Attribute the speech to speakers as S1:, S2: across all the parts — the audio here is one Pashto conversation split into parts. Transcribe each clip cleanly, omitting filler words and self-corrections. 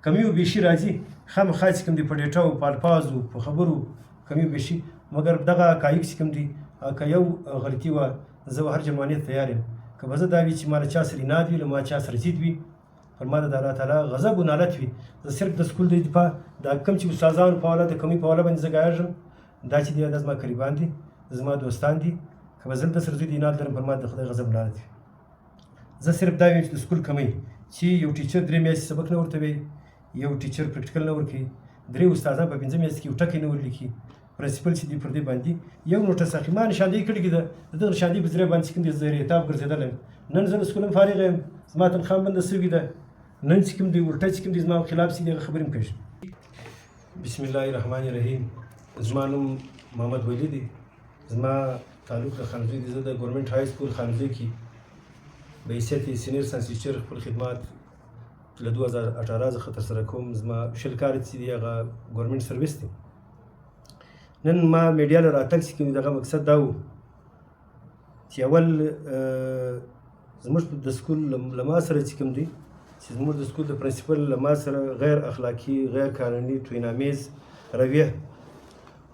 S1: کمی و بیشي راځي خامخا چې کوم دي په ډیټا او په الفاظو په خبرو کمی و بیشي مګر دغه حقایق چې کوم دي که یو غلطي وه زه به هر جرمانې ته تیار یم که به زه دا وي چې ما له چا سره اناد وي له ما چا سره ضد وي پر ما د الله تعالی غضب و نالت وي زه صرف د سکول د دفاع دا کوم چې استادانو په حواله د کمۍ په حواله باندې زه ګایږم دا چې دی دا زما قریبان دي زما دوستان دي که به زه د سره زوی د اناد لرم پر ما د خدای غضب و نالت وي زه صرف دا ویم چې د سکول کمۍ چې یو ټیچر 3 میاشتې سبق نه ورته وی یو ټیچر پریکټیکل نه ورکوي 3 استادان په 5 میاشتې کې یو ټکی نه ورلیکي پرنسپل چې دی پر دې باندې یو نوټس اخلي ما نشاندهي کړې ده د دغه نشاندهي په ذریعه باندې چې کوم دی زه ریتاب ګرځېدلی یم نن زه له سکول هم فارغ یم زما تنخوا هم بنده سوې ده نن چې کوم دی الټه چې کوم دی زما خلاف چې دی هغه خبرې هم کوي بسم الله الرحمن الرحیم زما نوم محمد ولی دی زما تعلق له خانزوی دی زه د ګورنمنټ های سکول خانزوی کې به حیثیت سینیر ساینس ټیچر خپل خدمات له 2018 څخه ترسره کوم زما شل کال چې دی هغه ګورنمنټ سرویس دی نن ما میډیا له راتګ چې کوم دغه مقصد دا و چې اول زموږ د سکول له ما سره چې کوم دی چې زموږ د سکول د پرنسپل له ما سره غیر اخلاقي غیر قانوني توهینامیز رویه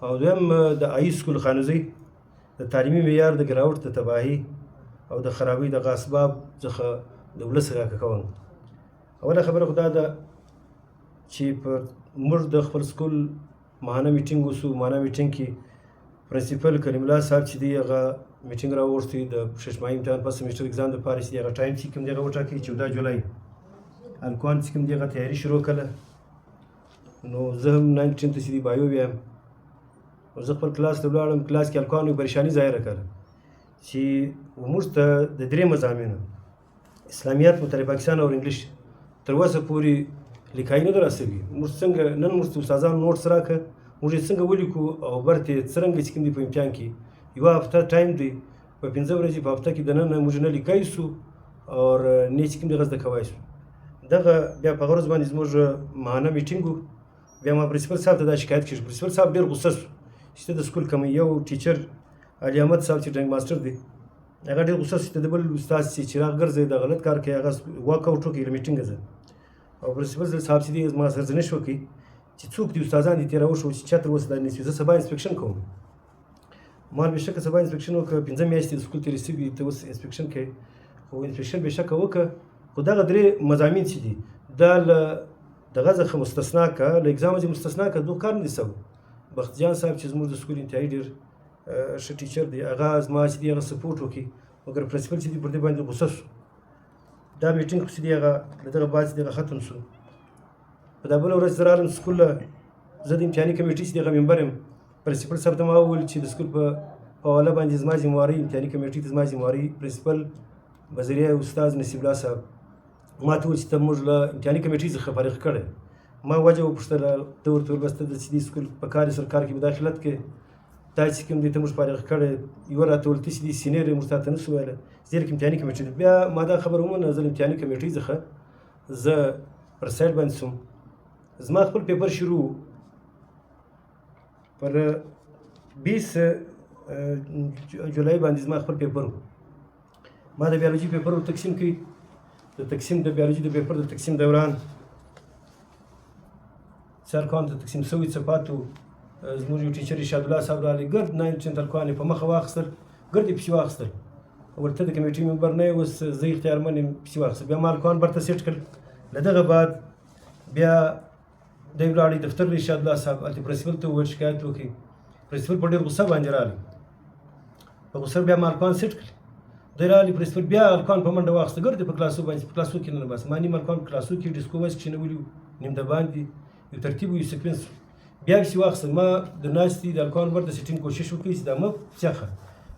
S1: او دویم د آی سکول خانوزی د تعلیمي معیار د ګراوټ د تباهي او د خرابۍ دغه اسباب څخه د ولس راکه کوم اوله خبره خو دا ده چې په موږ د خپل سکول ماهانه میټینګ وسو ماهانه میټینګ کې پرنسپل کریم الله صاحب چې دی هغه میټینګ راوغوښتی د 6 ماهي امتحان پس سمیسټر اګزام دپاره چې دی هغه ټایم چې کوم دی هغه وټاکئ 14 جولای هلکوان چې کوم دی هغه تیاري شروع کړله نو زه هم 19 ته چې دی بایو ویم زه خپل کلاس ته ولاړم کلاس کې هلکانو پریشاني ظاهره کړه چې موږ ته د 3 مضامینو اسلامیات متحده پاکستان او انګلیش تر اوسه پورې لیکایي نه ده راسوي موږ څنګه نن موږ ته استادانو نوټس راکړه موږ یې څنګه ولیکو او برته څرنګه چې کوم دی په امتحان کې یوه هفته ټایم دی په 15 ورځې په هفته کې دننه موږ نه لیکای سو او نه چې کوم دی زده کوای سو دغه بیا په غرض باندې زموږ ماهانه میټینګ و بیا ما پرنسپل صاحب ته دا شکایت کړی پرنسپل صاحب ډېر غوسه سو چې د سکول کوم یو ټیچر علي احمد صاحب چې ډرنګ ماسټر دی هغه ډېر غوسه سو چې د بل استاد چې چراغ ګرځي د غلط کار کوي هغه واک اوټ وکړي له میټینګ ځه او پرنسپل صاحب چې دی ما سرزنش وکړي چې څوک دي استادان دي تېره وشو چې چا تر اوسه دا نه زه سبا انسپکشن کوم ما بېشکه سبا انسپکشن وکړه 15 میاشتې د سکول تېرې سوي ته اوس انسپکشن کوي خو انسپکشن بېشکه وکړه خو دغه 3 مضامین چې دي دا له دغه څخه مستثنا که له اګزام څخه مستثنا که دوه کار نه دي سوي بختجان صاحب چې زموږ د سکول انتهایي ډېر ښه ټیچر دی هغه زما چې دی هغه سپورټ وکړي مګر پرنسپل چې دی پر دې باندې غوسه سو دا میټینګ خو چې دی هغه له دغه بعد چې دی هغه ختم سو په دا بله ورځ زه راغلم سکول زه د امتحاني کمیټې چې دی هغه ممبر یم پرنسپل صاحب ته ما وویل چې د سکول په حواله باندې زما ذمواري امتحاني کمیټې ته زما ذمواري پرنسپل بذریعه استاد نصیب الله صاحب ما ته وویل چې ته موږ له امتحاني کمیټې څخه فارغ کړی ما وجه وپوښتله ده ورته ویل بس ته د چې دې سکول په کار سرکار کې مداخلت کې دا چې کوم دی ته موږ فارغ کړی یوه راته ویل ته چې دې سینیر موږ تا ته نه سو ویلی زیرکې امتحاني کمیټې ده بیا ما دا خبره ومنله زه له امتحاني کمیټې څخه زه پر سایډ باندې سوم زما خپل پیپر شروع پر 20 جولای باندې زما خپل پیپر ما د بیالوجي پیپر تقسیم کړي د تقسیم د بیالوجي د پیپر د تقسیم دوران سرکان ته تقسیم سوي صفاتو زموږ یو ټیچر ارشاد الله صاحب راغلی ګرد 9 هلکان یې په مخه واخیستل ګرد یې پسې واخیستل ورته د کمیټې ممبر نه اوس زه اختیارمن یم پسې واخیستل بیا ما هلکان برته سیټ کړل له دغه بعد بیا دی ولاړی دفتر ارشاد الله صاحب هلته پرنسپل ته وویل شکایت وکړي پرنسپل په ډېر غوسه باندې راغلی په غوسه بیا ما هلکان سیټ کړل دی راغلی پرنسپل بیا هلکان په منډه واخیسته ګرد یې په کلاسو باندې په کلاسو کې نه بس ما نیم هلکان په کلاسو کې ډیسکو وایس کښېنولي وو نیم د باندې یو ترتیب و یو سیکوینس بیا پسې واخیستل ما د ناستې د هلکانو برته سیټینګ کوشش وکړي چې دا مه څیخه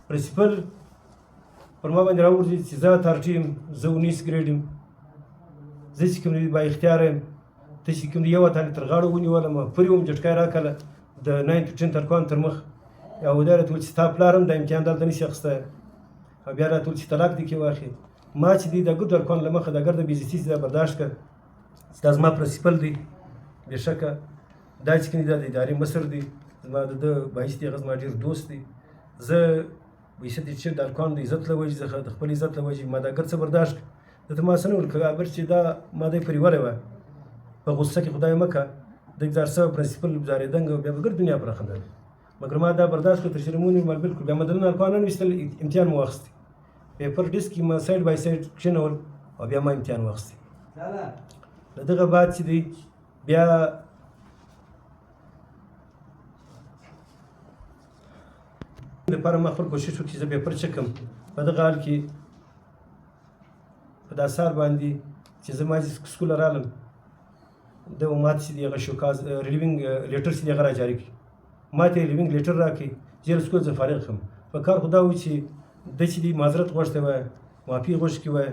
S1: پرنسپل پر ما باندې راوغورځېد چې زه اتارټي یم زه 19 ګریډ یم زه چې کوم دی با اختیاره یم ته چې کوم دی یو اتالې تر غاړه ونیولم پورې وم جټکای راکړله د 9 10 هلکانو تر مخ او دا راته ویل چې ستا پلار هم دا امتحان دلته نشي اخیستی او بیا راته ویل چې طلاق دې کې واخلي ما چې دی د ګردو هلکانو له مخه دا ګرده بېزتي چې دا برداشت کړه چې دا زما پرنسپل دی بېشکه دا چې کوم دی دا د ادارې مشر دی زما د ده باعث دی هغه زما ډېر دوست دی زه بېشت چې د هلکانو د عزت له وجې څخه د خپل عزت له وجې ما دا ګرد څه برداشت کړه ده ته ما څه نه ویل که چې دا ما دی پرې ولی وه په غوسه کې خدای مکه د اګزار سوی پرنسپل ګزارېدنګ بیا به ګرد دنیا پر خندل مګر ما دا برداشت کړ تر شرمونې مال بالکل بیا مدلونه الکوان نه ویستل امتحان مو واخیستی پیپر ډیسک کې ما سایډ بای سایډ کښېنول او بیا ما امتحان واخیستی له دغه بعد چې دی بیا دپاره ما خپل کوشش وکړي چې زه پیپر چک کړم په دغه حال کې په دا سهار باندې چې زه ما سکول رالم د ما ته چې دی هغه شوکاز ریلیوینګ لیټر چې دی هغه راجاري کړي ما ته ریلیوینګ لیټر راکړي چې له سکول زه فارغ کړم په کار خو دا و چې ده چې دی معذرت غوښتی وای معافي غوښتې وای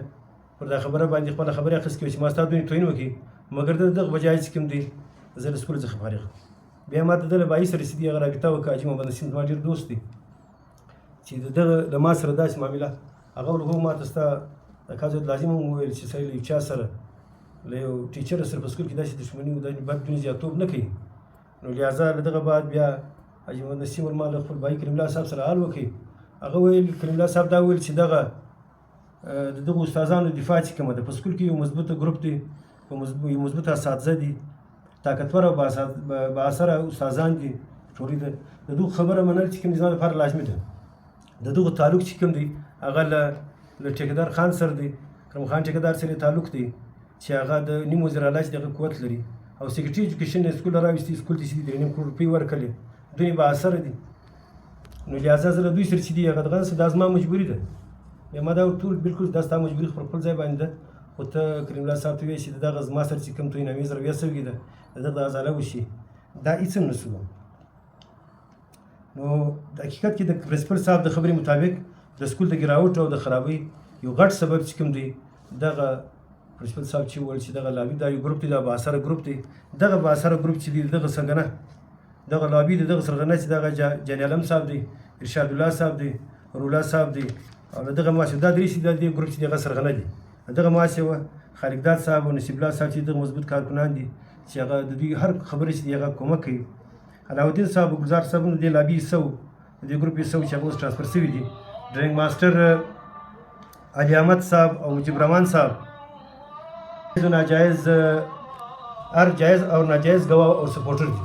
S1: پر دا خبره باندې خپله خبرې اخیستې وای چې ما ستا دونې توهین وکړي مګر د دغه بجای چې کوم دی زه له سکول څخه فارغ بیا ما ته د له بایي سره چې دی هغه رابطه وکړه حاجي محمد نسیم زما ډېر دوست دی چې د دغه له ما سره داسې معامله هغه ول هو ما ته ستا د کاظم لازم هم وویل چې سړی له یو چا سره له یو ټیچر سره په سکول کې داسې دښمني او داسې بد دونې زیاتوب نه کوي نو لهذا له دغه بعد بیا حاجي محمد نسیم ما له خپل بھائی کریم الله صاحب سره حال وکړي هغه ویل کریم الله صاحب دا ویل چې دغه د دغو استادانو دفاع چې کومه ده په سکول کې یو مثبته ګروپ دی یو مثبته اساتذه دي طاقتور او بااثره استادان دي ټولې د دغو خبره منل چې کوم زما لپاره لازمي ده د دغو تعلق چې کوم دی هغه له ټیکهدار خان سره دی کرم خان ټیکهدار سره تعلق دی چې هغه د نیم وزیر اعلی چې دغه قوت لري او سیکرټري ایجوکیشن سکول راوستي سکول ته چې 3.5 کروڑ روپۍ ورکړلې دوی بااثره دي نو لهذا زه له دوی سره چې دی هغه دغه دا زما مجبوري ده بیا ما دا ټول بالکل دا ستا مجبوري خپل ځای باندې ده خو ته کریم الله صاحب ته وایې چې دغه زما سره چې کوم توهینامې رویه سوې ده د دغه ازاله وشي دا هېڅ هم نه شو نو د حقیقت کې د پرنسپل صاحب د خبرې مطابق د سکول د ګراوټ او د خرابۍ یو غټ سبب چې کوم دی دغه پرنسپل صاحب چې وویل چې دغه لابي دا یو ګروپ دی دا بااثره ګروپ دی دغه بااثره ګروپ چې دی دغه سرغنه دغه لابي دی دغه سرغنه چې دغه جان عالم صاحب دی ارشاد الله صاحب دی رولا صاحب دی او دغه ماشي دا درې چې د ګروپ چې دغه سرغنه دي دغه ماشي و خالقداد صاحب او نصیب الله صاحب چې دغه مضبوط کارکنان دي چې هغه د دوی هر خبرې چې هغه کومک کوي علاؤالدین صاحب او ګلزار صاحب د لابي سو د ګروپ سو چې هغه اوس ټرانسفر شوي دي ډرینګ ماسټر علي احمد صاحب او مجيب رحمان صاحب ناجایز هر جایز او ناجایز گواه او سپورټر دي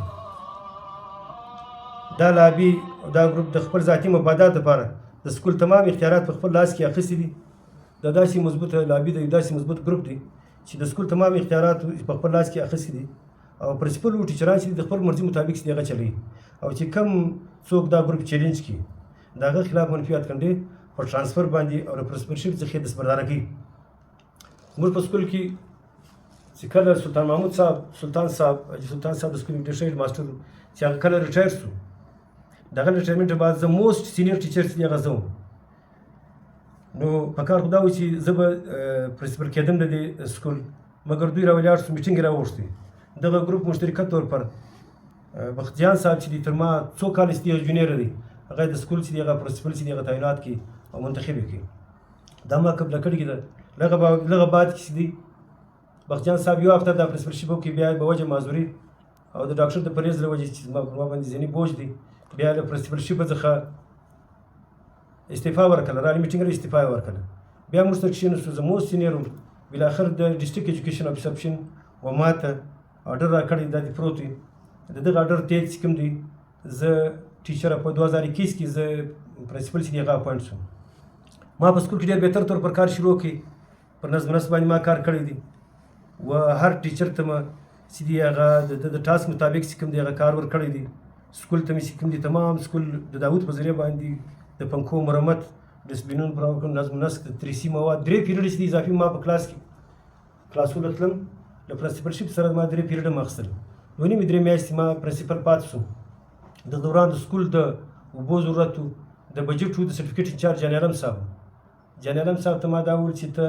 S1: دا لابي او دا ګروپ د خپل ذاتي مفادات لپاره د سکول تمام اختیارات په خپل لاس کې اخیستي دي دا داسې مضبوط لابي دی داسې مضبوط ګروپ دی چې د سکول تمام اختیارات په خپل لاس کې اخیستي دي او پرنسپل او ټیچران چې د خپل مرضي مطابق چې هغه چلوي او چې کم څوک دا ګروپ چیلنج کړي د هغه خلاف منفیات کنډې په ټرانسفر باندې او د پرنسپلشپ څخه دستبرداره کوي موږ په سکول کې چې کله سلطان محمود صاحب سلطان صاحب د سکول انګلیش هیډ ماسټر چې هغه کله ریټایر شو دغه ریټایرمنټ بعد زه موسټ سینیر ټیچر چې هغه زه نو په کار خو دا و چې زه به پرنسپل کېدم د دې سکول مګر دوی راولاړ شو میټینګ یې راوغوښتې دغه ګروپ مشترکه طور پر بختیان صاحب چې دی تر ما څو کاله چې دی جونیر دی هغه د سکول چې دی هغه پرنسپل چې دی هغه تعینات کړي او منتخب یې کړي دا ما قبله کړي ده لږه بعد کې چې دی بختیان صاحب یو هفته د پرنسپلشپ کې بیا به وجه معذوري او د ډاکټر د پرهیز له وجې چې ما باندې ذهني بوج دی بیا له پرنسپلشپ څخه استعفا ورکړه رالي میټینګ استعفا ورکړه بیا موږ سره کښېناستو زه موست سینیر وم بالاخر د ډسټرکټ ایجوکیشن افیسرشن و ماته آرډر راکړی دا دی پروت وي د دغه آرډر تحت چې کوم دی زه ټیچر په 2021 کې زه پرنسپل چې دی هغه اپاینټ شوم ما په سکول کې ډېر بهتر طور پر کار شروع کړي پر نظم نسق باندې ما کار کړی دی و هر ټیچر ته مې چې دی هغه د ټاسک مطابق چې کوم دی هغه کار ورکړی دی سکول ته مې چې کوم دی تمام سکول د داود په ذریعه باندې د پنکو مرمت ډسپلینون پر نظم نسق تدریسي مواد 3 پیریډ چې دی اضافي ما په کلاس کې کلاسونه تلم له پرنسپلشپ سره ما 3 پیریډ هم اخیستل نو نیمې 3 میاشتې ما پرنسپل پاتې شوم د دوران د سکول د اوبو ضرورت د بجټ د سرټیفیکیټ انچارج جان عالم صاحب ته ما دا وویل چې ته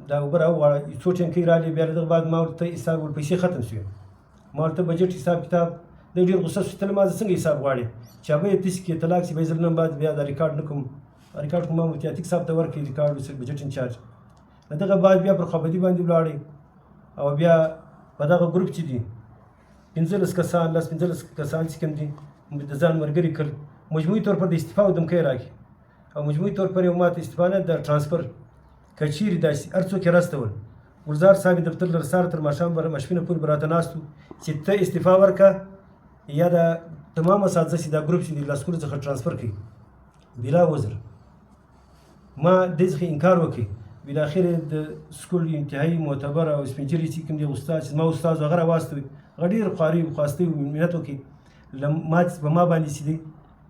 S1: دا اوبه راوغواړه څو ټینکۍ رالې بیا له دغه بعد ما ورته حساب پیسې ختم شوې ما ورته بجټ حساب کتاب د ډېر غوسه شو ته ما زه څنګه حساب غواړې چې هغه یې تاسې کې طلاق شي به زه نن بعد بیا دا ریکارډ نه کوم ریکارډ کوم ما مفتي عتیق صاحب ته ورکړي ریکارډ بجټ انچارج له دغه بعد بیا پر خوابدي باندې ولاړې او بیا په دغه ګروپ چې دي 15 کسان چې کوم دي د ځان ملګري کړل مجموعي طور پر د استعفا او دمکۍ راکړي او مجموعي طور پر یو ماته استعفا نه د ټرانسفر که چیرې داسې هر څوک یې راستول ګلزار صاحب دفتر له سهار تر ماښام به مشپینه پورې به راته ناست وو چې ته استعفا ورکړه یا د تمام اساتذه چې دا ګروپ چې له سکول څخه ټرانسفر کړي بلا وزر. ما دې څخه انکار وکړ. بالاخره د سکول انتهایی معتبر او سپین ږیري چې کوم دی استاد چې ما استاد هغه راواستوي هغه ډېر خواري خواستی منت وکړي ما په ما باندې چې دی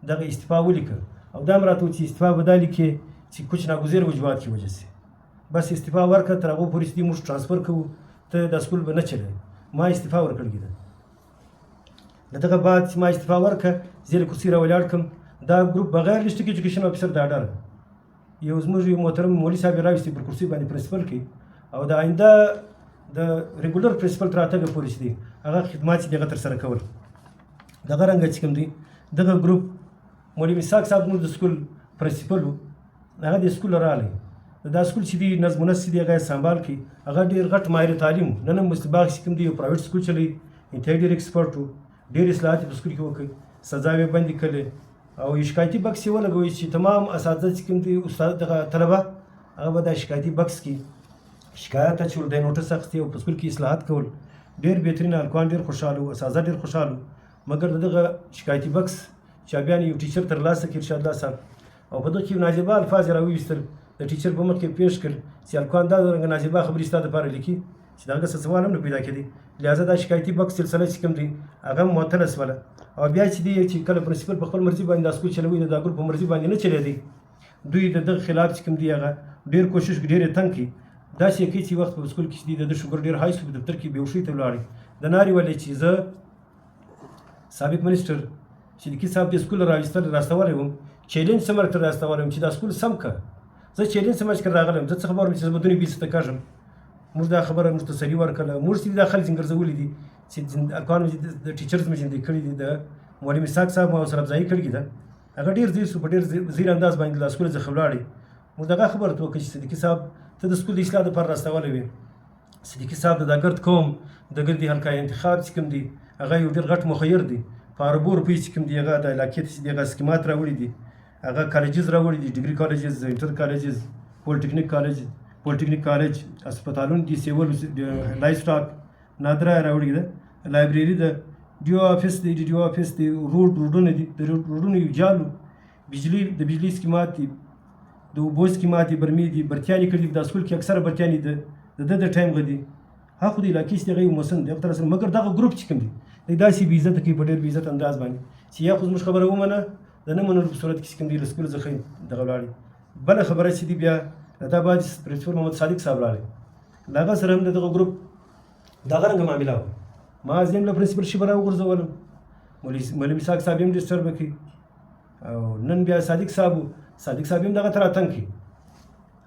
S1: دغه استعفا ولیکه او دا هم راته چې استعفا به دا لیکې چې کچھ ناګزیر وجوهات کی وجه سے بس استعفا ورکړه تر هغو پورې چې دی موږ ټرانسفر کوو ته دا سکول به نه چلوي. ما استعفا ورکړې ده. له دغه بعد چې ما استعفا ورکړه زه له کرسۍ راولاړ کړم. دا ګروپ بغیر ډسټرکټ ایجوکیشن افیسر د اډر یو زموږ یو محترم مولوي صاحب یې راوستي پر کرسۍ باندې پرنسپل کې او د آینده د ریګولر پرنسپل تر راتګه پورې چې دی هغه خدمات چې دی هغه ترسره کول. دغه رنګه چې کوم دی دغه ګروپ مولوي مساق صاحب زموږ د سکول پرنسپل و هغه د سکول راغلی دا سکول چې دی نظم و نسق چې دی هغه یې سنبال کړي هغه ډېر غټ ماهر تعلیم و. نن هم مصطفی چې کوم دی یو پرایویټ سکول چلی انتهایی ډېر ایکسپرټ و. ډېر اصلاحات یې په سکول کې وکړي سزاوې بندې کړلې او یو شکایتي بکس یې ولګوي چې تمام اساتذه چې کوم دي استاد دغه طلبه هغه به دا شکایتي بکس کې شکایت اچول دی نوټس اخیستې او په سکول کې اصلاحات کول. ډېر بهترین هلکان ډېر خوشحاله وو اساتذه ډېر خوشحاله وو مګر دغه شکایتي بکس چابیان یو ټیچر ترلاسه کړ ارشاد الله صاحب او په دغه کې ناجیبه الفاظ یې راوویستل د ټیچر په مخ کې پیش کړل چې هلکان دا رنګه ناجیبه خبرې ستا دپاره لیکي چې د هغه څه سوال هم نه پیدا کېدی. لهذا دا شکایتي بکس سلسله چې کوم دی هغه معطله شوله او بیا چې دی چې کله پرنسپل په خپل مرضي باندې دا سکول چلوي د دا ګروپ په مرضي باندې نه چلېدی دوی د دغه خلاف چې کوم دی هغه ډېر کوشش ډېر یې تنګ کړي. داسې یې کوي چې وخت په سکول کې چې دی د شوګر ډېر های سو په دفتر کې بېهوشۍ ته ولاړې د نارې ولې چې زه سابق منسټر صدیقي صاحب د سکول راستولی وم چیلنج سمر ته راستولی وم چې دا سکول سم که زه چیلنج سمر چې راغلم زه څه خبر وم چې زه به دونې بیسته کږم. موږ دا خبره موږ ته سړي ورکړله موږ چې دا خلک ځنګرځولي دي چې هلکانو د ټیچرز مې ژوندی کړي دي د مولوي مساق صاحب ما ورسره افزایي کړې ده هغه ډېر ځیر سو په ډېر ځیر انداز باندې له سکوله څخه ولاړې. موږ دغه خبره ته وکړه چې صدیقي صاحب ته د سکول د اصلاح دپاره راستولی وې. صدیقي صاحب د دا ګرد قوم د ګردي حلقه انتخاب چې کوم دی هغه یو ډېر غټ مخیر دی په اربو روپۍ چې کوم دی هغه د علاقې ته چې دی هغه سکیمات راوړي دي هغه کالجز راوړي دي ډیګري کالجز انټر کالجز پولیټیکنیک کالج هسپتالونه دي سیول لایف سټاک نادره راوړي ده لایبرري ده ډیو افیس دی روډونه دي د روډونو یو جالو د بجلی سکیمات دي د اوبو سکیمات دي برمې دي برتیانې کړي دي دا سکول کې اکثره برتیانې د ټایم غدي هغه خو د علاقې چې هغه یو مسن دی هغه سره مګر دغه ګروپ چې کوم دی دی داسې بې عزته کوي په ډېر بې عزت انداز باندې چې یا خو زموږ خبره ومنه د نه منلو په صورت کې چې کوم دی له سکول څخه دغه ولاړې. بله خبره چې دی بیا دا بعد پرنسپل محمد صادق صاحب راغلی له هغه سره هم د دغه ګروپ دغه رنګه معامله وه. ما زه له پرنسپل شي به راوغورځولم مولوي مساق صاحب هم ډسټربه کړي او نن بیا صادق صاحب هم دغه ته راتنګ کړي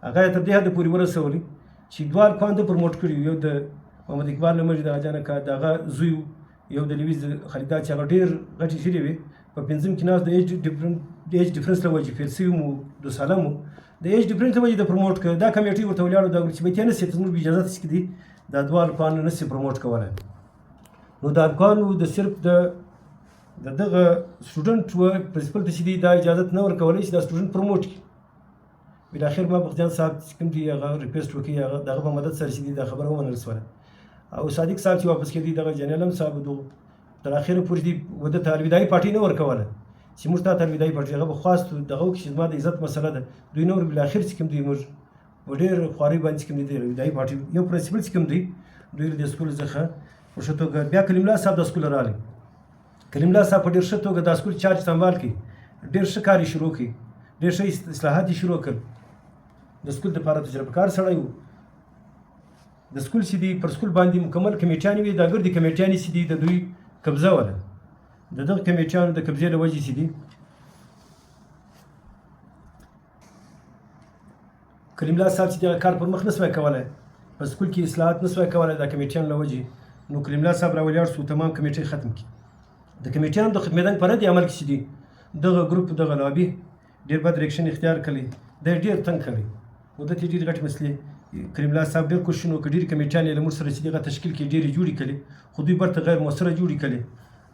S1: هغه یې تر دې حده پورې ورسولي چې دوه هلکان ده پروموټ کړي یو د محمد اقبال نمري د اجانکه د هغه زوی یو د لویز خلیدا چې هغه ډېر غټې شیرې وې په پنځم کې ناست د ایج ډفرنس له وجې فیل سوي مو 2 ساله مو د ایج ډفرنس له وجې د پروموټ کړه دا کمیټې ورته ولاړو دا چې بیتیا نه سي زموږ اجازه چې دي دا دوه هلکان نه سي پروموټ کولی نو د هلکانو د صرف د دغه سټوډنټ و پرنسپل ته چې دي دا اجازت نه ورکولی چې دا سټوډنټ پروموټ کړي. بالاخر ما بختیان صاحب چې کوم دي هغه ریکویسټ وکړي هغه د هغه په مدد سره چې دي دا خبره ومنل شوله او صادق صاحب چې واپس کېدی دغه جنرال هم صاحب تر اخره پورې دي ورته ته الوداعي پارټي نه ورکوله چې موږ ته الوداعي پارټي هغه به خواست دغه وکړي چې زما د عزت مسله ده دوی نور بالاخر چې کوم دي موږ په ډېر خوارۍ باندې چې کوم دي د الوداعي پارټي یو پرنسپل چې کوم دی دوی د سکول څخه په ښه توګه بیا کلیم الله صاحب د سکول راغلی کلیم الله صاحب په ډېر ښه توګه دا سکول چارج سنبال کړي ډېر ښه کار یې شروع کړي ډېر ښه اصلاحات یې شروع کړل د سکول دپاره تجربه کار سړی و. د سکول چې دی پر سکول باندې مکمل کمیټیانې وي دا ګردي کمیټیانې چې دي د دوی قبضه وله د دغه کمیټیانو د قبضې له وجې چې دي کلیم الله صاحب چې دغه کار پر مخ نه سوی کولی په سکول کې اصلاحات نه سوی کولی دا کمیټیانو له وجې نو کلیم الله صاحب راولاړ شو تمام کمیټۍ ختم کړي د کمیټیانو د خدمتدان په ردي عمل کې چې دي دغه ګروپ دغه لابي ډېر بد ریکشن اختیار کړی دی ډېر تنګ کړی و د ډېرې غټې مسلې کریم الله صاحب ډېر کوششونه وکړي ډېرې کمیټیانې له موږ سره چې دغه تشکیل کې ډېرې جوړې کړې خو دوی برته غیر مؤثره جوړې کړې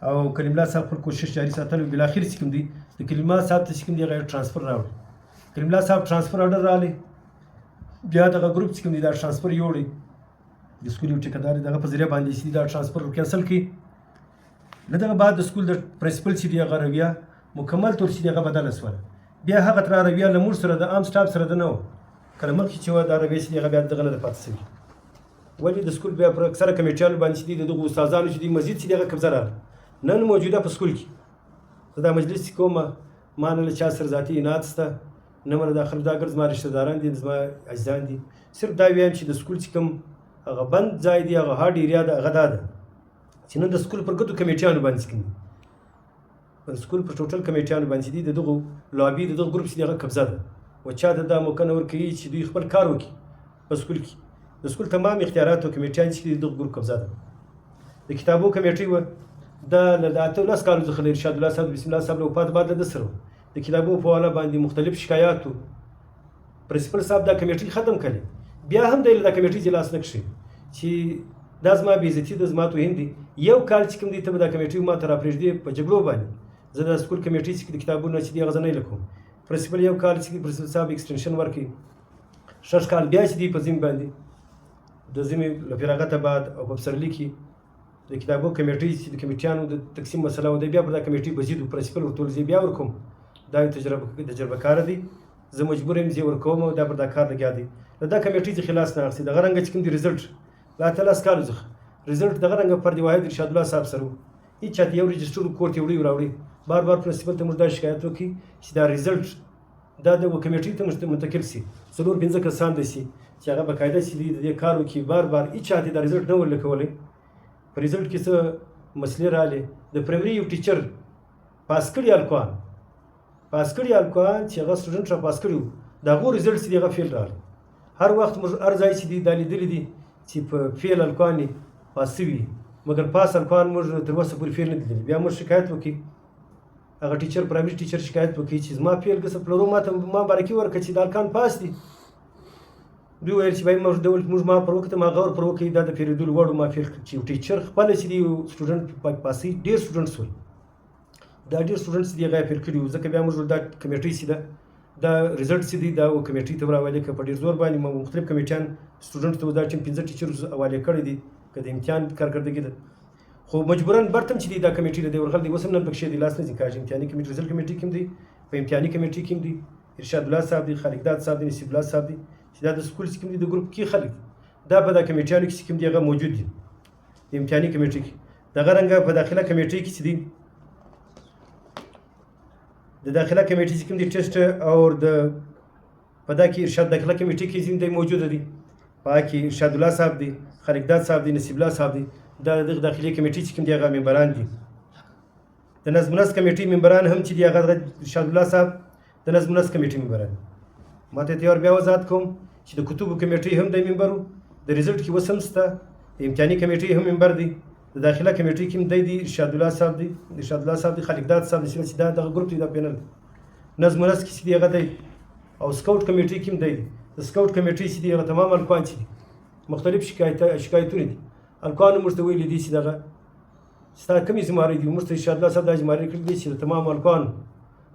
S1: او کریم الله صاحب خپل کوشش جاري ساتلی بالاخر چې کوم دی د کریم الله صاحب ته چې کوم دی هغه ټرانسفر راوړي کریم الله صاحب ټرانسفر آرډر راغلی بیا دغه ګروپ چې کوم دی دا ټرانسفر یوړی د سکول یو ټیکهدار دغه په ذریعه باندې چې دا ټرانسفر کینسل کړي. له دغه بعد د سکول د پرنسپل چې دی هغه رویه مکمل طور چې دی هغه بدله شوله. بیا هغه تر رویه له موږ سره د عام سټاف سره د نه وه، کله مخکې چې وه دا رویه چې دی هغه بیا دغه نه ده پاتې شوې. ولې د سکول بیا پر اکثره کمیټیانو باندې چې دي د دغو استادانو چې دي مزید چې دی هغه قبضه راغله. نن موجوده په سکول کې زه دا مجلس چې کومه ما نه له چا سره ذاتي عناد شته، نه مله دا خلک دا ګر زما رشته داران دي، زما عزیزان دي. صرف دا ویم چې د سکول چې کوم هغه بند ځای دی، هغه هارډ ایریا ده، هغه دا ده چې نن د سکول پر ګټو کمیټیانو باندې چې کوم پر سکول پر ټوټل کمیټیانو باندې چې دي د دغو لابي د دغه ګروپ چې دی هغه قبضه ده، و چا ته دا موقع نه ورکوي چې دوی خپل کار وکړي په سکول کې. د سکول تمام اختیارات او کمیټیان چې دي د دغه ګروپ قبضه ده. د کتابو کمیټۍ وه دا له 18 کالو څخه له ارشاد الله صاحب بسم الله صاحب له وفات بعد له ده سره د کتابو په حواله باندې مختلف شکایاتو پرنسپل صاحب دا کمیټۍ ختم کړې. بیا هم دی له دا کمیټۍ جلاس نه کښې چې دا زما بېعزتي ده، زما توهین دی. یو کال چې کوم دی ته به دا کمیټۍ ما ته راپرېږدې په جګړو باندې. زه د سکول کمیټۍ چې د کتابونو چې دي هغه زه نه لیکم. پرنسپل یو کال چې پرنسپل صاحب ایکسټنشن ورکړي، شش کال بیا چې دي په ذمې باندې د ذمې له فراغته بعد او په پسرلي کې د کتابو کمیټۍ چې د کمیټیانو د تقسیم مسله و، دی بیا پر دا کمیټۍ بزید و پرنسپل ورته زه بیا ورکوم. دا یو تجربه کاره دی، زه مجبور یم زه ورکوم او دا پر دا کار لګیا دی. له دا کمیټۍ څخه خلاص نه اخیستې. دغه رنګه چې کوم دی رزلټ له 18 کالو څخه رزلټ دغه رنګه فرد واحد ارشاد الله صاحب سره و. هېڅ چاته یو رجسټر کور ته وړي راوړي. بار بار پرنسپل ته موږ دا شکایت وکړي چې دا رزلټ دا د کمیټۍ ته منتقل شي، 4-5 کسان دي شي چې هغه باقاعده چې د دې کار وکړي. بار بار هېڅ چاته دا رزلټ نه ورلیکولی. په رزلټ کې څه مسلې راغلې. د پرایمري یو ټیچر پاس کړي هلکان چې هغه سټوډنټ را پاس کړي وو، د هغو رزلټ چې دي هغه فیل راغلی. هر وخت موږ هر ځای چې دي دا لیدلي دي چې په فیل هلکان یې پاس شوي، مګر پاس هلکان موږ تر اوسه پورې فیل نه دي لیدلي. بیا موږ شکایت وکړي، هغه ټیچر پرایمري ټیچر شکایت وکړي چې زما فیل ګسه پلرو ما ته ما بارکي ورکړه چې دا هلکان پاس دي. دوی ویل چې موږ ما پر وکړه ما غور پر وکړي، دا د فیرېدلو وړ ما فیل چې یو ټیچر خپله چې دي یو سټوډنټ پاسي ډېر سټوډنټ شول، دا ډېر سټوډنټ چې دي هغه یې فیل کړي وو. ځکه بیا موږ دا کمیټۍ چې ده دا رزلټ چې دی دا کمیټۍ ته راولې که په ډېر زور باندې مختلف کمیټیان سټوډنټ ته دا ټیم 15 ټیچرز حوالې کړي دي که د امتحان کارکردګي ده. خو مجبوراً برته هم چې دی دا کمیټۍ له دی ورغلی دی، اوس هم نن پکښې دی لاس نه ځي کاږي. امتحاني کمیټۍ رزلټ کمیټۍ کې هم دی، په امتحاني کمیټۍ کې هم دی ارشاد الله صاحب دی، خالق داد صاحب دی، نصیب الله صاحب دی چې دا د سکول چې کوم دی د ګروپ کې خلک دا په دا کمیټیانو کې چې کوم دی هغه موجود دي د امتحاني کمیټۍ کې. دغه رنګه په داخله کمیټۍ کې چې دی د داخله کمیټۍ چې کوم دی ټیسټ او د په دا کې ارشاد داخله کمیټۍ کې چې دی موجوده دي، په هغه کې ارشاد الله صاحب دی، خالق داد صاحب دی، نصیب الله صاحب دی. دا د داخلي کمیټۍ چې کوم دی هغه ممبران دي. د نظم نسق کمیټۍ ممبران هم چې دی هغه ارشاد الله صاحب د نظم نسق کمیټۍ ممبران. ما ته تیار بیا وضاحت کوم چې د کتبو کمیټۍ هم دی ممبر و، د رزلټ کې اوس هم شته، د امتحاني کمیټۍ هم ممبر دی، د داخله کمیټۍ کې هم دی ارشاد الله صاحب دی، خالق داد صاحب دی چې دا دغه ګروپ دی دا پینل. نظم نسق چې دی هغه دی، او سکاوټ کمیټۍ کې هم دی. د سکاوټ کمیټۍ چې دی هغه تمام هلکان چې دي مختلف شکایتونه دي. هلکانو موږ ته ویلي دي چې دغه ستا کومې زمارې دي، موږ ته ارشاد الله صاحب دا زمارې کړي دي چې د تمام هلکانو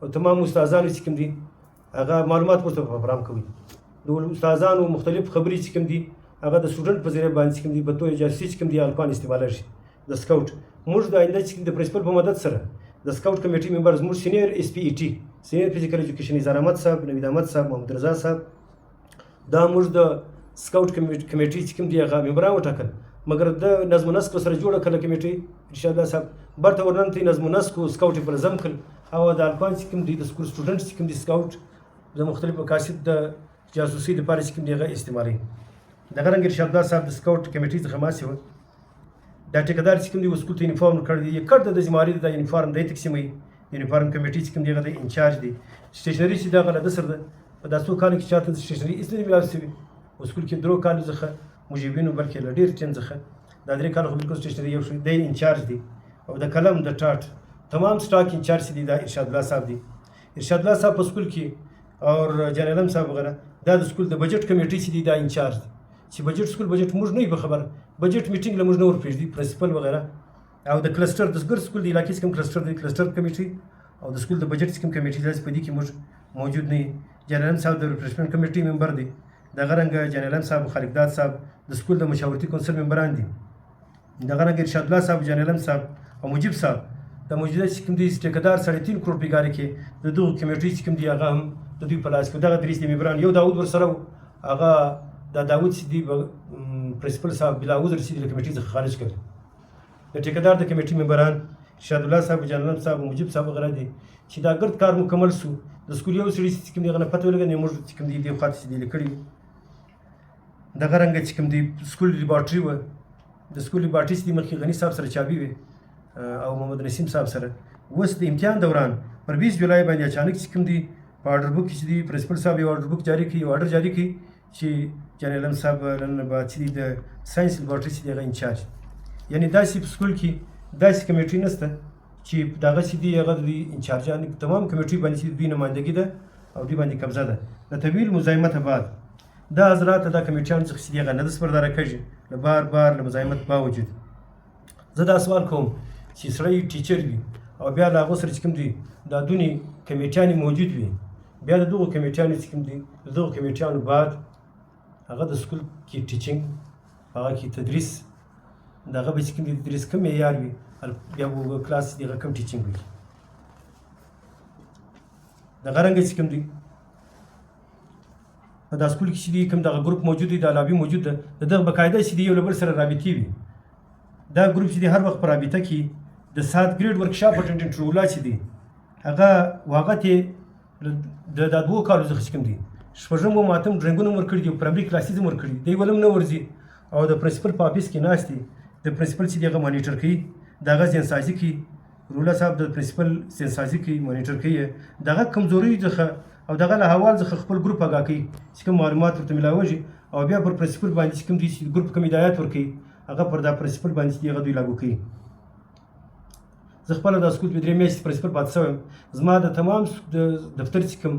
S1: او تمام استادانو چې کوم دي هغه معلومات ورته فراهم کوي. د استادانو مختلف خبرې چې کوم دي هغه د سټوډنټ په ذریعه باندې چې کوم دي په توګه جاسوسي چې کوم دي هلکان استعماله شي. د سکاوټ موږ د آینده چې د پرنسپل په مدد سره د سکاوټ کمیټۍ ممبر زموږ سینیر اس پی ای ټي سینیر فزیکل ایجوکیشن نثار احمد صاحب، نوید احمد صاحب، محمد رضا صاحب، دا موږ د سکاوټ کمیټۍ چې کوم دي هغه ممبران وټاکل. مګر د نظم نسق سره جوړه کړله کمیټۍ ارشاد الله صاحب برته ورننتې نظم نسق سکاوټ یې منظم کړل، او د هلکان چې کوم دي د سکول سټوډنټ چې کوم دي سکاوټ د مختلفو مقاصد د جاسوسۍ لپاره چې کوم دي هغه استعمالوي. دغه رنګ ارشاد الله صاحب د سکاوټ کمیټۍ څخه ماسې وه. دا ټیکهدار چې کوم دي سکول ته یونیفارم کړی دی، یې کړ د زمارې د یونیفارم دی تقسیموي. یونیفارم کمیټۍ چې کوم دي هغه د انچارج دی. سټیشنري چې دغه له ده سره ده، په دا څو کالو کې چاته سټیشنري هېڅ نه دي میلاو شوي. په سکول کې 3 کالو څخه مجیبینو بلکې له ډېر ټیم څخه دا 3 کاله خو بلکل سټیشنري یو دی انچارج دی، او د قلم د ټاټ تمام سټاک انچارج چې دی دا ارشاد الله صاحب دی. ارشاد الله صاحب په سکول کې او جان علم صاحب وغیره دا د سکول د بجټ کمیټۍ چې دی دا انچارج دی، چې بجټ سکول بجټ موږ نه یو په خبره، بجټ میټینګ له موږ نه ورپرېږدي پرنسپل وغیره. او د کلسټر د ګر سکول د علاقې چې کوم کلسټر دی کلسټر کمیټۍ او د سکول د بجټ چې کوم کمیټۍ داسې په دې کې موږ موجود نه یو. جان علم صاحب د ریفریشمنټ کمیټۍ ممبر دی، دغه رنګه جان علم صاحب خالقداد صاحب د سکول د مشاورتي کونسل ممبران دي دغه رنګه ارشاد الله صاحب جان علم صاحب او مجيب صاحب د موجوده چې کوم دي ټیکدار 3.5 کروڑ بیګاری کې د دغه کمیټې چې کوم دي هغه هم د دوی په لاس کې دغه دریس د ممبران یو داود ورسره هغه د داود سیدی پرنسپل صاحب بلا عذر سیدی د کمیټې څخه خارج کړ د ټیکدار د کمیټې ممبران ارشاد الله صاحب جان علم صاحب مجيب صاحب غره دي چې دا ګرد کار مکمل سو د سکول یو سړي چې کوم دی غنه پته ولګنې موږ چې کوم دی د خاطر دي لیکړي دغه رنګ چې کوم دی سکول لیبارټري و د سکول لیبارټري چې مخکې غنی صاحب سره چابي وي او محمد نسیم صاحب سره اوس د امتحان دوران پر 20 جولای باندې اچانک چې کوم دی په آرډر بک چې دی پرنسپل صاحب یو آرډر بک جاری کړي آرډر جاری کړي چې جان علم صاحب نن بعد چې د ساينس لیبارټري چې دی انچارج یعنی داسې په سکول کې داسې کمیټې نشته چې دغه چې دی هغه د انچارجان تمام کمیټې باندې چې دوی نمائندګي ده او دوی باندې قبضه ده د طویل مزاحمت بعد دا حضرات د کمیټیانو څخه چې هغه نه د سپرداره کوي له بار له مزاحمت باوجود زه دا سوال کوم چې سړی ټیچر وي او بیا له هغه سره چې کوم دي دا دونې کمیټیانې موجود وي بیا د دغو کمیټیانو چې کوم دي د دغو کمیټیانو بعد هغه د سکول کې ټیچینګ هغه کې تدریس دغه به چې کوم دي تدریس کوم معیار وي بیا به کلاس دغه کوم ټیچینګ وي دغه رنګه چې کوم دي په دا سکول کې چې دي کوم دغه ګروپ موجود دی دا لابي موجود ده د دغه باقاعده چې دي یو له بل سره رابطې وي دا ګروپ چې دي هر وخت په رابطه کې د 7 ګریډ ورکشاپ اټینډنټ رولا چې دي هغه واغت د دوه کالو څخه چې کوم دي شپږم او ماتم ډرنګونه ورکړي دي پرایمري کلاسز ورکړي دی ولم نه ورځي او د پرنسپل په افیس کې ناست دي د پرنسپل چې دغه مانیټر کوي دغه سنسازي کوي رولا صاحب د پرنسپل سنسازي کوي مانیټر کوي دغه کمزوري ځخه او دغه له حوال ځخه خپل ګروپ اگاه کوي چې کوم معلومات ورته ملاوي او بیا پر پرنسپل باندې چې کوم دي ګروپ کوم هدایت ورکوي هغه پر دا پرنسپل باندې دغه دوی لاګو کوي زه خپل د سکول په درې میاشتې پرنسپل پاتې شوم زما د تمام دفتر چې کوم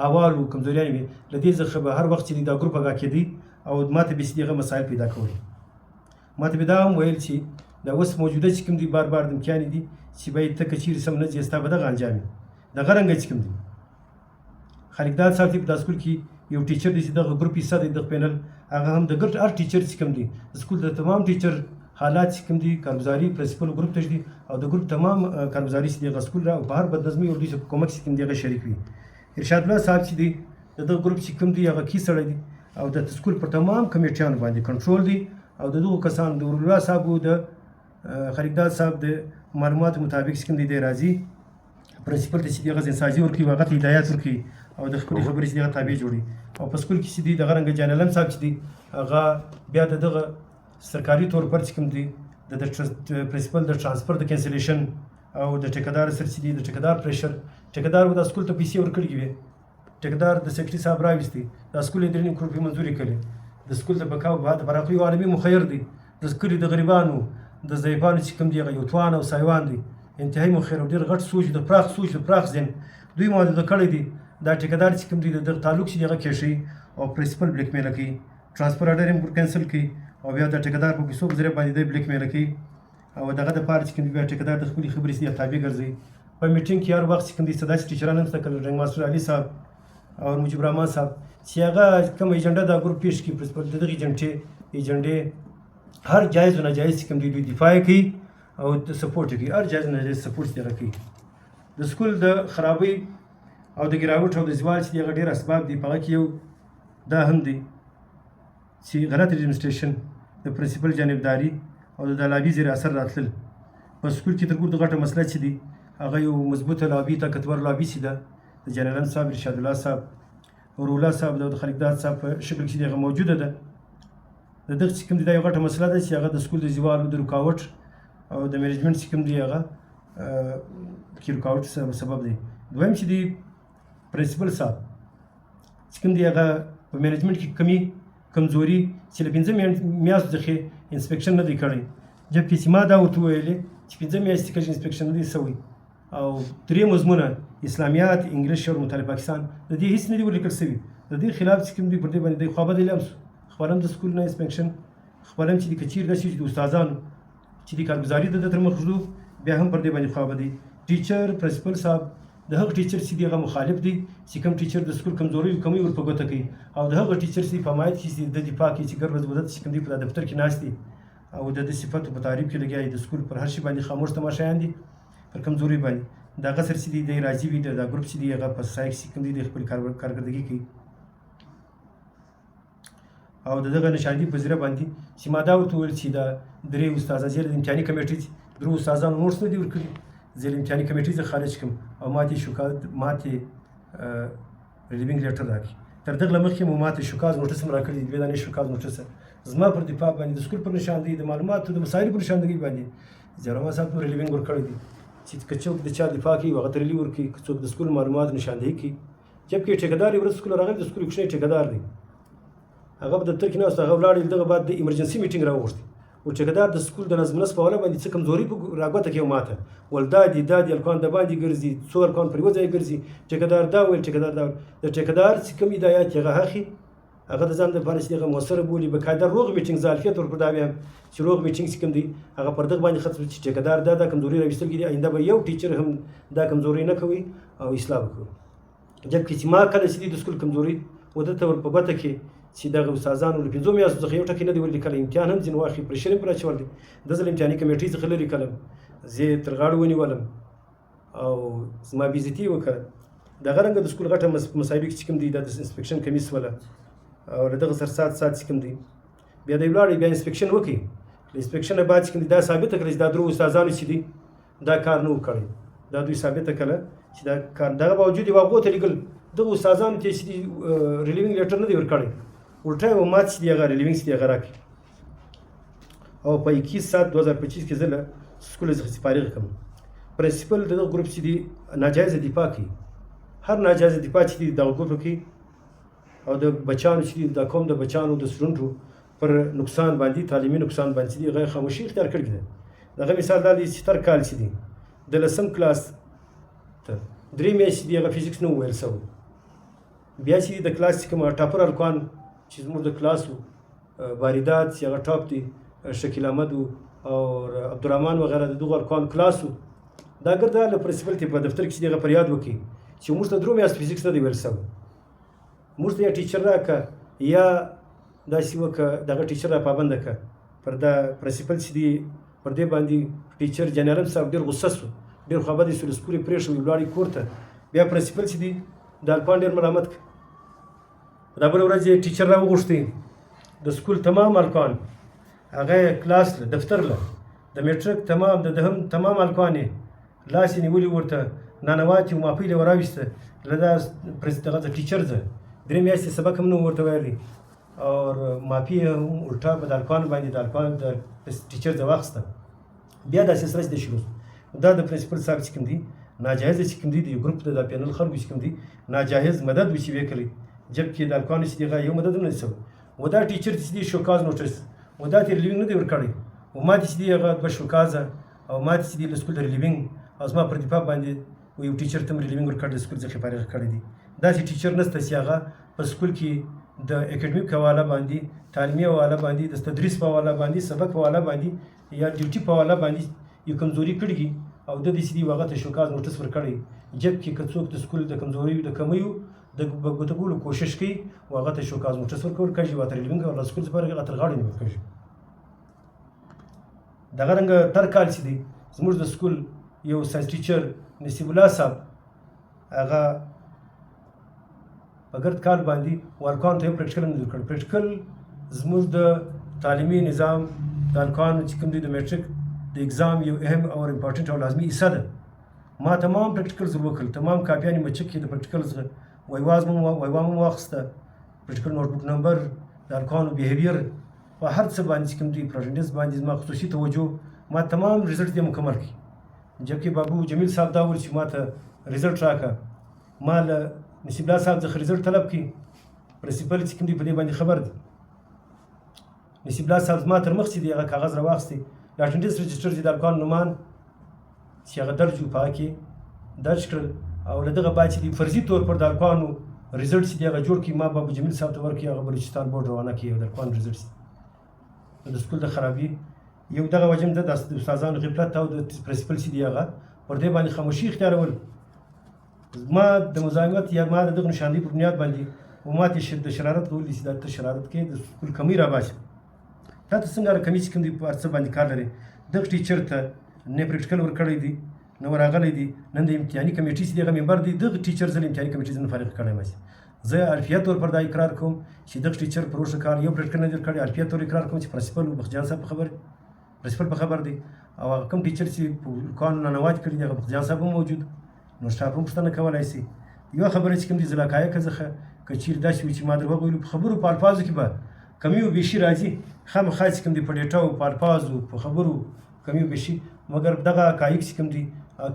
S1: احوال او کمزوریان وي له دې څخه به هر وخت چې دا ګروپ اگاه کېدی او ماته به دغه مسایل پیدا کول ماته به دا هم ویل چې دا اوس موجوده چې کوم دي بار د امکان دي چې باید ته کچیر سم نه ځستا به دغه انجام دغه رنګ چې کوم دي خالقداد صاحب په داسکول کې یو ټیچر دی چې دغه ګروپ حصہ دی د پینل هغه هم د ګرټ هر ټیچر چې کوم دی سکول د تمام ټیچر حالات چې کوم دي کارګزاري پرنسپل ګروپ ته دي او د ګروپ تمام کارګزاري چې د سکول را په هر بدنظمي او د کومک چې کوم دی هغه شریک وي ارشاد الله صاحب چې دی د ګروپ چې کوم دی هغه کی سره دی او د سکول پر تمام کمیټیانو باندې کنټرول دی او دغه کسان د الله صاحب او د خالقداد صاحب د معلومات مطابق چې کوم دی راځي پرنسپل ته چې دغه سنسازي ورکوي هغه هدایت ورکوي او د خپل خبرې چې دغه تابع جوړي او په سکول کې چې دی دغه رنګ جان علم صاحب چې دی هغه بیا دغه سرکاري طور پر چې کوم دی د پرنسپل د ترانسفر د کینسلیشن او د ټیکدار سره چې دی د ټیکدار پریشر ټیکدار د سکول ته پیسې ورکړي وي ټیکدار د سیکرټري صاحب راوستي د سکول د 3 کروڑ منځوري کړي د سکول د بقاو بعد براقي عالمي مخیر دی د سکول د غریبانو د ضعیفانو چې کوم دی هغه یو توان او سایوان دی انتهایی مخیر او ډیر غټ سوچ د پراخ ځین دوی ماده کړی دی دا ټیکدار چې کوم دی د تعلق چې دغه کېشي او پرنسپل بلیک میل کوي ترانسفر آرډر هم کینسل کوي او بیا د ټیکدار په پیسو ذریعہ باندې د بلیک میل کوي او دغه د پاره چې کوم بیا ټیکدار د خپل خبرې سي تابع ګرځي په میټینګ کې هر وخت چې کوم دي صدا ټیچران هم تکل رنګ ماستر علي صاحب او مجيب الرحمن صاحب چې هغه کوم ایجنډا د ګروپ پیش کی پرنسپل دغه ایجنډې هر جایز او ناجایز کوم دی دفاع کوي او د سپورټ کوي هر جایز ناجایز سپورټ دی کوي د سکول د خرابۍ او د ګراوټ او د زوال چې هغه ډیر اسباب دي په کې یو دا هم دي چې غلط ایڈمنسټریشن د پرنسپل جانبداري او د لابي زیر اثر راتلل په سکول کې تر ګورو غټه مسله چې دي هغه یو مضبوطه لابي طاقتور لابي سي ده د جان علم صاحب ارشاد الله صاحب او رولا صاحب د خالقداد صاحب په شکل کې دغه موجوده ده د دغه چې کوم دی دا یو غټه مسله ده چې هغه د سکول د زوال او د رکاوټ او د مینجمنت چې کوم دی هغه کې رکاوټ سبب دی دویم چې دی پرنسپل صاحب چې کوم دی هغه په مینجمنت کې کمزوري چې له 15 میاشتو څخه انسپکشن نه دی کړی جبکې چې ما دا ورته ویلې چې 15 میاشتې کې انسپکشن نه دی شوی او درې مضمونه اسلامیات انګلیش او مطالعه پاکستان د دې هیڅ نه دی ولیکل شوی د دې خلاف چې کوم دی پر دې باندې د خو بدل خپلم د سکول نه انسپکشن خپلم چې د کچیر د شي د استادانو چې د کارګزاري د تر مخ شو بیا هم پر دې باندې خو بدی ټیچر پرنسپل صاحب د هغه ټیچر چې دی هغه مخالف دی چې کوم ټیچر د سکول کمزوري کمی ور په ګوته کوي او د هغه ټیچر چې په مایت کې د دفاع کې چې ګر ورځ بدت چې کوم دی په دفتر کې ناست دي او د صفاتو په تعریف کې لګیایي د سکول پر هر شي باندې خاموش تماشایان دي پر کمزوري باندې دا غسر چې دی د راځي وي د ګروپ چې دی هغه په سایکس کې کوم دی د خپل کارکردګي کوي او دغه نشاندي په زیره باندې چې ما دا ورته ویل چې دا درې استادان زیره د امتحاني کمیټې درو استادان نوټس نه دي ورکړي زه له امتحاني کمیټې څخه خارج کړم او ماته ریلیوینګ لیټر راکړي تر دغه مخکې مو ماته شوکاز نوټس هم راکړي دوه دانې شوکاز نوټس زما پر دفاع باندې د سکول پر نشاندهي د معلوماتو د مسایلو پر نشاندهي باندې زیرما صاحب نو ریلیوینګ ورکړی دي چې که څوک د چا دفاع کوي هغه ته ریلیو ورکړي که څوک د سکول معلومات نشاندهي کوي جبکې ټیکهدار یې ورځ سکول راغلی د سکول کوچنی ټیکهدار دی هغه په دفتر کې ناست هغه ولاړ دغه بعد د ایمرجنسي میټینګ راوغوښتي او ټیکهدار د سکول د نظم نسق په حواله باندې څه کمزوري راګوته کوي ماته ول دا دي هلکان د باندې ګرځي څو هلکان پر یوه ځای ګرځي ټیکهدار دا ویل ټیکهدار دا ویل د ټیکهدار چې کوم هدایات یې هغه اخلي هغه د ځان دپاره چې هغه مؤثره بولي بقاعده روغ میټینګ زه الفیت ورکړو دا وایم چې روغ میټینګ چې کوم دی هغه پر دغه باندې ختم چې ټیکهدار دا کمزوري راویستل کېدي آینده به یو ټیچر هم دا کمزوري نه کوي او اصلاح به کوي جبکې چې ما کله چې د سکول کمزوري ودته ور په ګوته کې چې دغه استادانو له 5 میاشتو څخه یو ټکی نه دی ولیکلی امتحان هم ځینې واخلي پرېشر هم پر اچول دي د زه له امتحاني کمیټې څخه لرې کړم زه یې تر غاړه ونیولم او زما بېعزتي یې وکړه دغه رنګه د سکول غټه مسایلو کې چې کوم دي دا د انسپکشن کمیس وله او له دغه سره سات چې کوم دي بیا دی ولاړې بیا انسپکشن وکړي له انسپکشن نه بعد چې کوم دي دا ثابته کړه چې دا درو استادانو چې دي دا کار نه و کړی دا دوی ثابته کړه چې دا کار دغه باوجود یې هغو ته لیکل دغه استادانو ته چې دي ریلیوینګ لیټر نه دی ورکړی الټا یې مات چې دی هغه ریلیوینګ چې دی هغه راکړي او په 21/7/2025 کې زه له سکول څخه فارغ کړم پرنسپل د دغه ګروپ چې دی ناجایزه دفاع کوي هر ناجایزه دفاع چې دی دغه ګروپ کوي او د بچانو چې دی د قوم د بچانو د سټوډنټو پر نقصان باندې تعلیمي نقصان باندې چې دی هغه خاموشي اختیار کړې ده دغه مثال دا دی چې تر کال چې دی د 10م کلاس ته 3 میاشتې دی هغه فزیکس نه وویل سوی بیا چې د کلاس چې کوم ټاپر هلکان چې زموږ د کلاس و واردات چې هغه ټاپ دي شکیل احمد او عبدالرحمن وغیره د دغو هلکان کلاس و دا ګرده له پرنسپل ته په دفتر کې چې دغه فریاد وکړي چې موږ ته 3 میاشتې فزیکس نه دی ویل سوی موږ ته یا ټیچر راکړه یا داسې وکړه دغه ټیچر را پابنده کړه پر دا پرنسپل چې دی پر دې باندې ټیچر جنرال صاحب ډېر غصه سو ډېر خوابدی سو له سکول یې پرېښود ولاړې کور ته بیا پرنسپل چې دی د هلکان ډېر ملامت کړه دا بله ورځ یې ټیچر راوغوښتی د سکول تمام هلکان هغه یې کلاس له دفتر له د میټرک تمام د دهم تمام هلکان یې لاس یې نیولي ورته نانواتې و ماپۍ له وراویسته له دا دغه ټیچر زه 3 میاشتې سبق هم نه ورته ویلی او ماپۍ هم الټا په د هلکانو باندې د هلکانو د ټیچر ځای واخیسته بیا دا سلسله چې د شروع دا د پرنسپل صاحب چې کوم دي ناجایزه چې کوم دي د یو ګروپ د پینل خلکو چې کوم دي ناجایز مدد و چې ویې کړی جبکې د هلکانو چې دغه یو مدد هم نه دی سوی و دا ټیچر چې دی شوکاز نوټس و دا ته ریلیوینګ نه دی ورکړی و ما ته چې دی هغه 2 شوکازه او ما ته چې دی له سکول د ریلیوینګ او زما پر دفاع باندې و یو ټیچر ته م ریلیوینګ ورکړی د سکول څخه فارغ کړی دی داسې ټیچر نشته چې هغه په سکول کې د اکیډمیک حواله باندې تعلیمي حواله باندې د تدریس په حواله باندې سبق په حواله باندې یا ډیوټي په حواله باندې یو کمزوري کړي او د دې چې دی هغه ته شوکاز نوټس ورکړی جبکې که څوک د سکول د کمزوري د کمیو د ګوتګولو کوشش کوي او هغه ته شوکاز نوټس ورکول کېږي او ته ریلیوینګ او سکول لپاره هغه تر غاړې نیول کېږي دغه رنګه تر کال چې دی زموږ د سکول یو ساینس ټیچر نصیب الله صاحب هغه په ګرد کال باندې هلکانو ته یو پریکټیکل هم جوړ کړ پریکټیکل زموږ د تعلیمي نظام د هلکانو چې کوم دی د میټرک د اگزام یو اهم او امپارټنټ او لازمي حصه ده ما تمام پریکټیکلز وکړل تمام کاپیانې مې چک کړې د پریکټیکلز ویوا مو واخیسته پریکټیکل نوټبوک نمبر د هلکانو بیهیویر په هر څه باندې چې کوم دی پرزنټیز باندې زما خصوصي توجه ما تمام ریزلټ یې مکمل کړي جبکې بابو جمیل صاحب دا وویل چې ما ته ریزلټ راکړه ما له نصیب الله صاحب څخه ریزلټ طلب کړي پرنسپل چې کوم دی په دې باندې خبر دی نصیب الله صاحب زما تر مخ چې دی هغه کاغذ راواخیستی د اټنډنس رجسټر چې د هلکانو نومان چې هغه درج و په هغه کې درج کړل او له دغه بعد چې دی فرضي طور پر د هلکانو ریزلټ چې دی هغه جوړ کړي ما بابو جمیل صاحب ته ورکړي هغه بلوچستان بورډ روانه کړي او د هلکانو ریزلټ د سکول د خرابي یو دغه وجه هم ده د استادانو غفلت او د پرنسپل چې دی هغه پر دې باندې خاموشي اختیارول ما د مزاحمت یا ما د دغه نشاندهي پر بنیاد باندې و ما ته د شرارت کول دي چې دا ته شرارت کوې د سکول کمۍ راباسي تا ته څنګه کمۍ چې کوم دی په هر څه باندې کار لري دغه ټیچر ته نه پریکټیکل ورکړی دی نه ورغلی دی نن د امتحاني کمیټې چې دغه ممبر دی دغه ټیچر زه له امتحاني کمیټې نه فارغ کړی یم زه الفیه طور پر دا اقرار کوم چې دغه ټیچر پر وروسته کال یو پریکټیکل نه دی ورکړی الفیه طور اقرار کوم چې پرنسپل بختیار صاحب په خبر دی او هغه کوم ټیچر چې په قانون ننوات کړي دي هغه بختیار صاحب هم موجود نو سټاف هم پوښتنه کولی شي یوه خبره چې کوم دي زه لکایکه څخه که چیرې داسې وي چې ما در وویلو په خبرو په الفاظو کې به کمی و بیشي راځي خامخا چې کوم دي په ډیټا او په الفاظو په خبرو کمی و بیشي مګر دغه حقایق چې کوم دي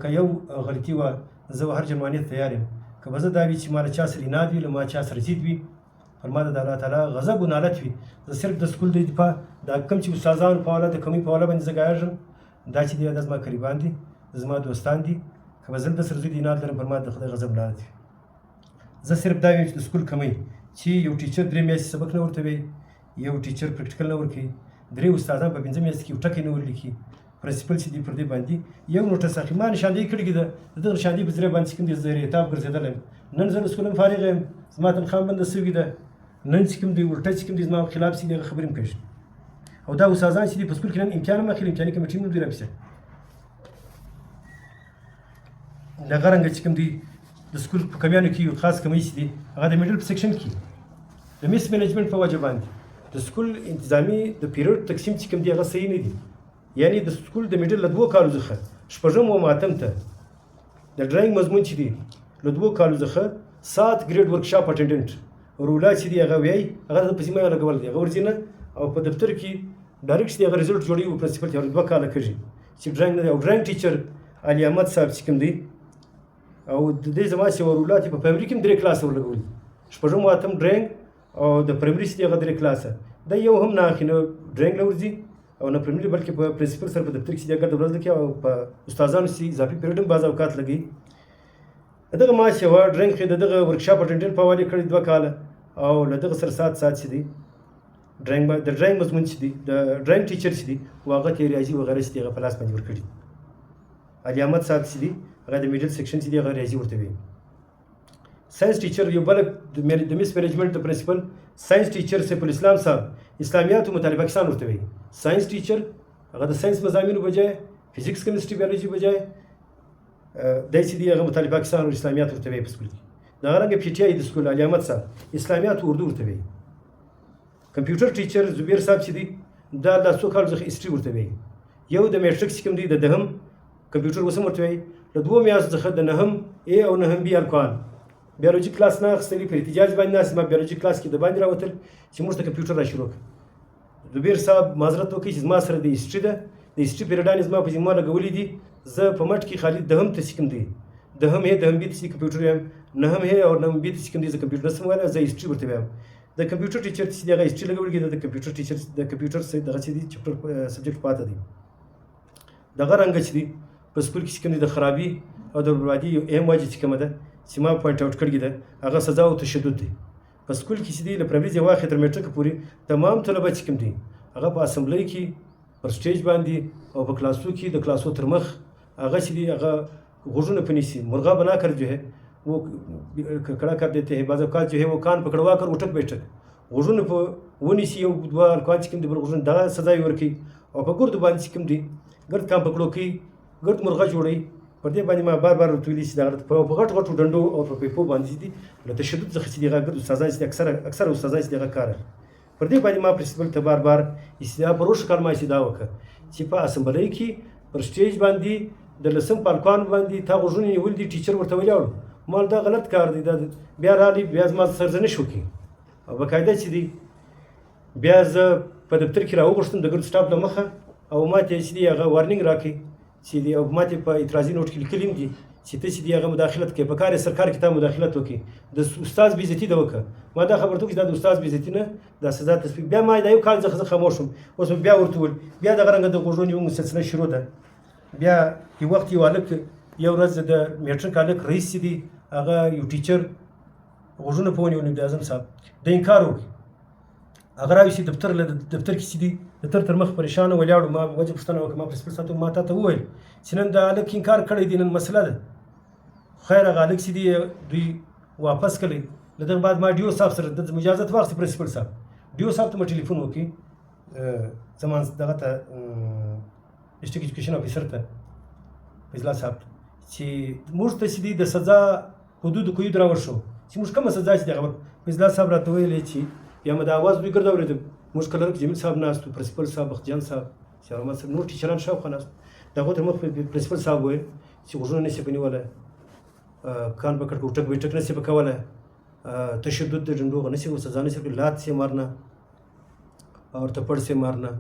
S1: که یو غلطي وه زه هر جرمانې تیار یم که به زه دا وي چې ما له چا سره اناد وي له ما چا سره ضد وي پر ما د الله تعالی غضب و نالت وي زه صرف د سکول د دفاع دا کوم چې استادانو په حواله د کمۍ په حواله باندې زه ګایږم دا چې دی دا زما قریبان دي زما دوستان دي که به زه د سره زوی د اناد لرم پر ما د خدای غضب نالت وي زه صرف دا ویم چې د سکول کمۍ چې یو ټیچر 3 میاشتې سبق نه ورته وی یو ټیچر پریکټیکل نه ورکوي 3 استادان په 5 میاشتې کې یو ټکی نه ورلیکي پرنسپل چې دی پر دې باندې یو نوټس اخلي ما نشاندهي کړې ده د دغه نشاندهي په ذریعه باندې چې کوم دی زه ریتاب ګرځېدلی یم نن زه له سکول هم فارغ یم زما تنخوا هم بنده سوې ده نن چې کوم دی الټه چې کوم دی زما خلاف چې دی هغه خبرې هم کوي او دا استادان چې دي په سکول کې نن امتحان هم اخلي امتحاني کمیټې هم دوی راپسې دغه رنګه چې کوم دی د سکول په کمیانو کې یو خاص کمی چې دي هغه د میډل په سیکشن کې د میس مینجمنټ په وجه باندې د سکول انتظامي د پیریډ تقسیم چې کوم دی هغه صحیح نه دي یعنی د سکول د میډل له 2 کالو څخه شپږم او ماتم ته د ډرایینګ مضمون چې دی له 2 کالو څخه 7 ګریډ ورکشاپ اټینډنټ رولا چې دی هغه وایي هغه په سیمه لګول دی هغه ورځي نه او په دفتر کې ډایرکټ دی هغه رزلټ جوړي او پرنسپل ته 2 کاله کوي چې ډرایینګ نه او ډرایینګ ټیچر علي احمد صاحب چې کوم دی او د دې زما چې ورولات په پرایمري کې 3 کلاس ورلګول شپږم ماتم ډرایینګ او د پرایمري چې هغه 3 کلاس دا یو هم نه اخینه ډرایینګ لورځي او نه پرایمري بلکې په پرنسپل سره په دفتر کې چې ګرد ورځ کې او په استادانو سي اضافي پیریډ هم بعض اوقات لګي دغه ما چې و ډرایینګ کې دغه ورکشاپ اټینډنټ په حواله کړی 2 کاله او له دغه سره 7 ساعت چې دی ډرایینګ د ډرایینګ مضمون چې دی د ډرایینګ ټیچر چې دی هغه کې ریاضي وغیرہ چې هغه په لاس باندې ورکړي علي احمد صاحب چې دی هغه د میډل سیکشن چې دی هغه ریاضي ورته وي ساينس ټیچر یو بل د میس مینجمنټ د پرنسپل ساينس ټیچر سیف الاسلام صاحب اسلامیات او مطالعه پاکستان ورته وي ساينس ټیچر هغه د ساينس مضامینو بجای فزیکس کیمستري بیولوژي بجای د چې دی هغه مطالعه پاکستان او اسلامیات ورته وي په سکول کې دا رنګ پی ټی آی د سکول علي احمد صاحب اسلامیات اردو ورته وي کمپیوټر ټیچر زبیر صاحب چې دی دا د څو کال څخه هیستوري ورته وي یو د میټرکس کوم دی د دهم کمپیوټر وسم ورته وي له 2 میاشتو څخه د نهم ا او نهم بي الکوان بیولوژي کلاس نه اخستلی په احتجاج باندې ناس ما بیولوژي کلاس کې د باندې راوتل چې موږ ته کمپیوټر را شروع کړ زبیر صاحب معذرت وکړي چې ما سره د هیستوري ده د هیستوري پیریډان زما په ذمه لګولې دي زه په مټ کې خالد دهم ته سکم دی دهم هي دهم بي ته کمپیوټر یم نهم هي او نهم بي ته سکم دی زه کمپیوټر سم ولا زه هیستوري ورته وایم د کمپیوټر ټیچر چې دغه هیستوري لګولې د کمپیوټر ټیچر د کمپیوټر سره دغه چې دی چپټر سبجیکټ پاتې دی دغه رنګ چې دی په سکول کې کوم د خرابي او د بربادي یو اهم وجه چې کومه ده چې ما پوینټ اوټ کړی ده هغه سزا او تشدد دی په سکول کې چې دی له پرایمري ځای واخې تر میټرک پورې تمام طلبه چې کوم دي هغه په اسمبلی کې پر سټیج باندې او په کلاسو کې د کلاسو تر مخ هغه چې دی هغه غوږونه پنیسي مرغا بنا کر جو ہے وہ کڑا کر دیتے ہیں بعض اوقات جو ہے وہ کان پکڑوا کر اٹھک بیٹھک غوږونه په ونیسي یو دوه الکوان چې کوم دي غوږونه دغه سزا یې ورکوي او په ګردو باندې چې کوم دي ګرد کان پکړو کوي ګرد مرغه جوړوي پر دې باندې ما بار بار ورته ویلي چې دغه په غټ غټو ډنډو او په پیپو باندې دي له تشدد څخه چې دغه ګرد استادان چې اکثر استادان چې دغه کار پر دې باندې ما پرنسپل ته بار بار استدعا پر وشو کار ما استدعا وکړه چې په اسمبلی کې پر سټیج باندې د لسم پالکان باندې تا غوږونه نیول دي ټیچر ورته ولاړ مال دا غلط کار دی دا بیا رالی بیا زما سرزنش وکړي او باقاعده چې دی بیا زه په دفتر کې راوغوښتم د ګرد سټاف له مخه او ما ته چې دی هغه وارنینګ راکړي چې دی او ما ته په اعتراضي نوټ کې لیکلي دي چې ته چې دی هغه مداخلت کوي په کار سرکار کې ته مداخلت وکړي د استاد بې عزتي ده وکړه ما دا خبرته وکړه چې دا د استاد بې عزتي نه دا سزا تصفیق بیا ما دا یو کال څخه خاموش شوم اوس بیا ورته وویل بیا دغه رنګه د غوږونو یو مسلسله شروع ده بیا یو وخت یو هلک یو ورځ د میټرک هلک رئیس چې دی هغه یو ټیچر غوږونه په ونیول د اعظم صاحب د انکار وکړي هغه راویسي دفتر کې چې دی دفتر تر مخ پریشانه ولاړو ما وجه پوښتنه وکړه ما پرنسپل صاحب ما تا ته وویل چې نن د هلک انکار کړی دی نن مسله ده خیر هغه هلک چې دی دوی واپس کړی. له دغه بعد ما ډیو صاحب سره د اجازت واخیستې پرنسپل صاحب. ډیو صاحب ته مې ټلیفون وکړي زما دغه ته ډسټرکټ ایجوکیشن افیسر ته فیض الله صاحب چې موږ ته چې دی د سزا حدود قید راوښو چې موږ کومه سزا چې دغه فیض الله صاحب راته ویلې چې بیا مې د اواز دوی ګرځولې موږ کلرک جمیل صاحب ناست وو، پرنسپل صاحب بختیان صاحب شاه محمد صاحب نور ټیچران شاوخوا ناست. د هغو تر مخ پرنسپل صاحب ویل چې غوږونه نشي په نیولی، کان په کټ ټک بیټک نشي په کولی، تشدد د ډنډو نشي سزا نشي لات سے مارنا اور تپڑ سے مارنا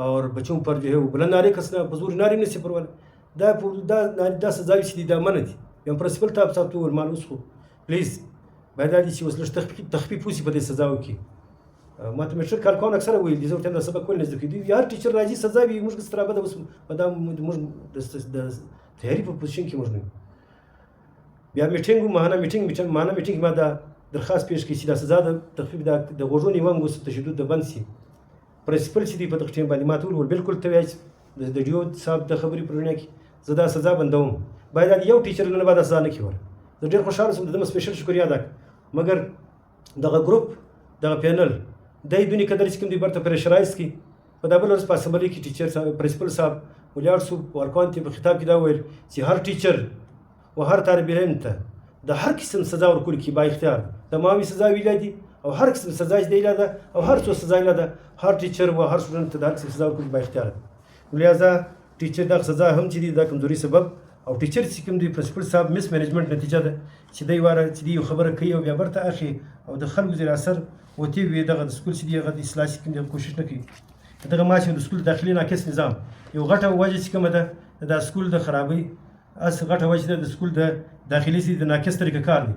S1: اور بچوں پر جو ہے وہ بلند نعرے کسنا بزور نعرے نشي پرول. دا سزاوي چې دي دا منع دي. بیا پرنسپل صاحب ته وویل مالوس خو پلیز باید دا دي چې اوس لږ تخفیف وشي په دې سزاو کې. ما ته میټرک کارکوان اکثره ویل دي زه ورته دا سبق ولې نه زده کوي. هر ټیچر راځي سزا وي موږ ستره بده اوس دا موږ د تیاری په پوزیشن کې موږ نه یو. بیا میټینګ ماهانه میټینګ ما دا درخواست پیش کړي چې دا سزا د تخفیف د غوږونو نیوم اوس تشدد د بند شي. پرنسپل چې دی په دغه ټیم باندې ما ته وویل بالکل ته وایي د ډیو صاحب د خبرې پر وړاندې کې زه دا سزا بندوم، باید یو ټیچر نه بعد سزا نه کړي. زه ډېر خوشحاله شوم، د ده سپیشل شکریه ادا کړم. مګر دغه ګروپ دغه پینل دی دونی قدر چې کوم دی برته پریشرایز کړي. په دا بل ورځ په اسمبلۍ کې ټیچر صاحب پرنسپل صاحب ولاړ شو ورکوان ته په خطاب کې دا ویل چې هر ټیچر و هر طالب علم ته د هر قسم سزا ورکول کې با اختیار تمامي سزا ویل دي او هر قسم سزا چې دی ده او هر څه سزا نه ده هر ټیچر و هر سټوډنټ ته د هر قسم سزا ورکول با اختیار ده. لہذا ټیچر دغه سزا هم چې دی د کمزوري سبب او ټیچر چې کوم دی پرنسپل صاحب مس مینجمنت نتیجه ده چې دی واره چې دی خبره کوي او بیا برته اخی او د خلکو زیر اثر وتی وي دغه د سکول چې دی هغه د اصلاح کوم دی کوشش نه کوي. دغه ما چې د سکول داخلي ناقص نظام یو غټه وجه چې کومه ده د سکول د خرابۍ اس غټه وجه ده د سکول د داخلي سي د ناقص طریقه کار دی.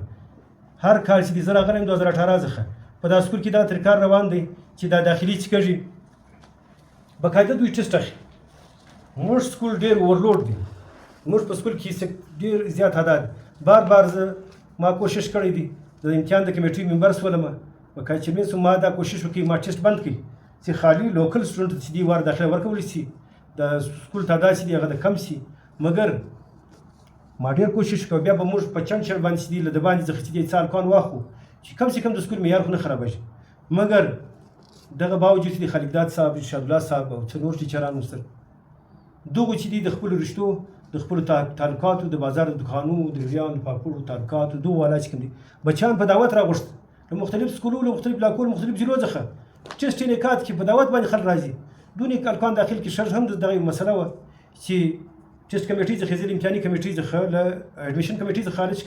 S1: هر کال چې دی زه راغلی 2018 څخه په دا سکول کې دا طریقه کار روان دی چې دا داخلي چې کېږي باقاعده دوی ټیسټ اخلي. موږ سکول ډېر اورلوډ دی، موږ په سکول کې ډېر زیات تعداد بار زه ما کوشش کړی دی د امتحان د کمیټې ممبر شولم باقاعده چې ما دا کوشش وکړي ما ټیسټ بند کړي چې خالي لوکل سټوډنټ چې دی وار داخله ورکولی شي د سکول تعداد چې دی هغه د کم شي. مګر ما ډېر کوشش وکړ بیا به موږ په چند شر باندې چې دی له د باندې څخه چې دی سالکان واخلو چې کم سے کم د سکول معیار خو نه خرابېږي. مګر دغه باوجود چې د خالقداد صاحب شهدالله صاحب او څه نور ټیچران سره دغه چې دی د خپلو رشتو د خپلو تعلقاتو د بازار د دکانونو د ریان د پاپړو تعلقاتو دغه والا چې کوم دي بچیان په دعوت راغوښت له مختلف سکولونو له مختلف علاقو مختلف ضلعو څخه ټیسټ انعقاد کې په دعوت باندې خلک راځي. دونې کالکان داخل کې شرط هم دغه مسله وه چې ټیسټ کمیټې څخه ځینې امتحاني کمیټې څخه له اډمیشن کمیټې څخه خارج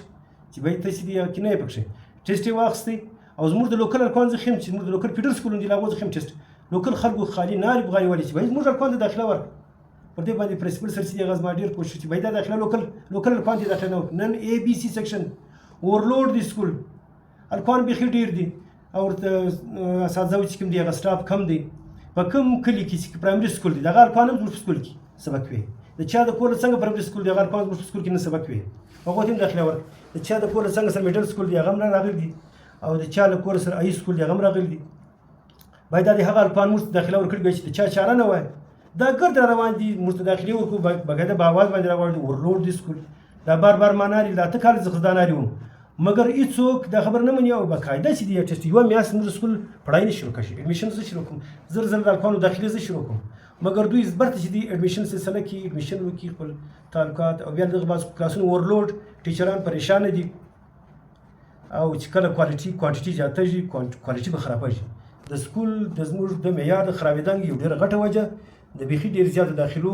S1: چې باید ته چې دی کې نه یې پکښې ټیسټ یې واخیستی او زموږ د لوکل ارکان څخه هم چې زموږ د لوکل فیډر سکولونه دي له هغو څخه هم ټیسټ لوکل خلکو خالي نارې بغانې ولې چې باید زموږ ارکان ته داخله ورکړه. پر دې باندې پرنسپل سر چې دی هغه زما ډېر کوشش چې باید دا داخله لوکل ارکان ته داخله نه وکړي. نن اے بي سي سیکشن اورلوډ دی سکول ارکان بیخي ډېر دي او ورته اساتذه چې کوم دی هغه سټاف کم دی. په کوم کلي کې چې پرایمري سکول دی دغه ارکان هم زموږ په سکول کې سبق وي. د چا د کور څنګه پرایمري سکول دی هغه ارکان زموږ په سکول کې نه سبق وي هغو ته هم داخله ورکړه. د چا د کور څنګه سره میډل سکول دی هغه هم راغلي دي او د چا له کور سره ای سکول دی هغه هم راغلي دي. باید دا د هغه ارکان موږ ته داخله ورکړي بیا چې د چا چاره نه وای دا ګرد را روان دي موږ ته داخلي ورکړو باقاعده په اواز باندې راغواړي اورلوډ دی سکول دا بار ما ناري دا اته کال څخه دا ناري وم مګر هېڅوک دا خبره نه مني او باقاعده چې دی ټیسټ یوه میاشت موږ سکول پړای نه شروع کړي اډمیشن زه شروع کوم زر د ارکانو داخلي زه شروع کوم مګر دوی برته چې دی اډمیشن سلسله کې اډمیشن وکړي خپل تعلقات او بیا دغه بعض کلاسونو اورلوډ ټیچران پریشانه دي او چې کله کوانټیټي زیاتېږي کوالټي به خرابېږي. د سکول د زموږ د معیار د خرابېدنګ یو ډېره غټه وجه د بیخي ډېر زیاتو داخلو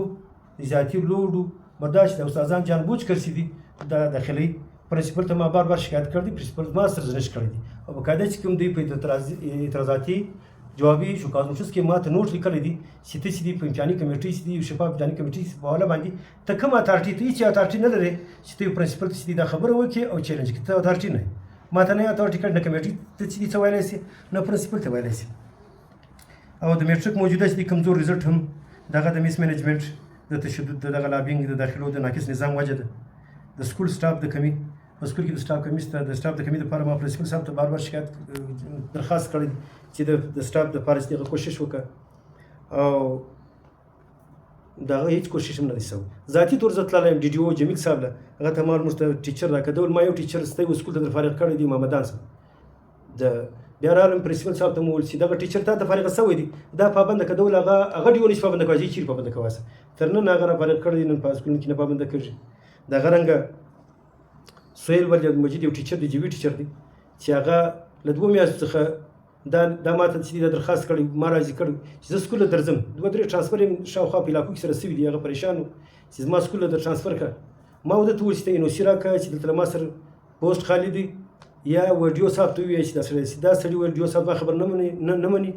S1: د زیاتي لوډو برداشت د استادان جانبوج کړي دي د داخلي پرنسپل ته ما بار شکایت کړی پرنسپل ما سره زنش کړی دي او باقاعده چې کوم دی په اعتراضاتي جوابي شکایتونو کې ما ته نوټ لیکلی دي چې ته چې دی په امتحاني کمیټې چې دی یو شفاف امتحاني کمیټې په حواله باندې ته کوم اتارټي ته هېڅ اتارټي نه لرې چې ته پرنسپل ته چې دی دا خبره وکړې او چیلنج کړې ته اتارټي نه ما ته نه اتارټي کړ نه کمیټې ته چې دی څه ویلی شي نه پرنسپل ته ویلی شي. او د میټرک موجوده چې دی کمزور رزلټ هم دغه د میس مینجمنټ د تشدد دغه لابینګ د داخلو د ناقص نظام وجه ده. د سکول سټاف د کمی په سکول کې د سټاف کمی شته د سټاف د کمی لپاره ما پرنسپل صاحب ته بار شکایت درخواست کړی چې د سټاف دپاره چې هغه کوشش وکړه او د هغه هېڅ کوشش هم نه دی سوی. ذاتي طور زه تللی یم DDO جمیل صاحب له هغه ته ما موږ ته ټیچر راکړه ما یو ټیچر ستی و سکول ته در فارغ کړی دی محمدان صاحب د بیا رالم پرنسپل صاحب ته مو وویل چې دغه ټیچر تا ته فارغه سوی دی دا پابنده که ډول هغه ډیو نشي پابنده کولی چیرې پابنده کواسه تر نن هغه را فارغ کړی دی نن په سکولونو کې نه پابنده کېږي. دغه رنګه سهیل ولی مجید یو ټیچر دی جوي ټیچر دی چې هغه له 2 میاشتو څخه دا ماته چې دا درخواست کړی ما راضي کړی چې زه سکول ته درځم 2-3 ټرانسفر یې شاوخوا په علاقو کې سره سوي دي هغه پریشان و چې زما سکول ته ټرانسفر کړه. ما ورته وویل چې ته NOC راکړه چې دلته له ما سره پوسټ خالي دی یا ویډیو صاحب ته ووایي چې دا سړي ویډیو صاحب ما خبر نه مني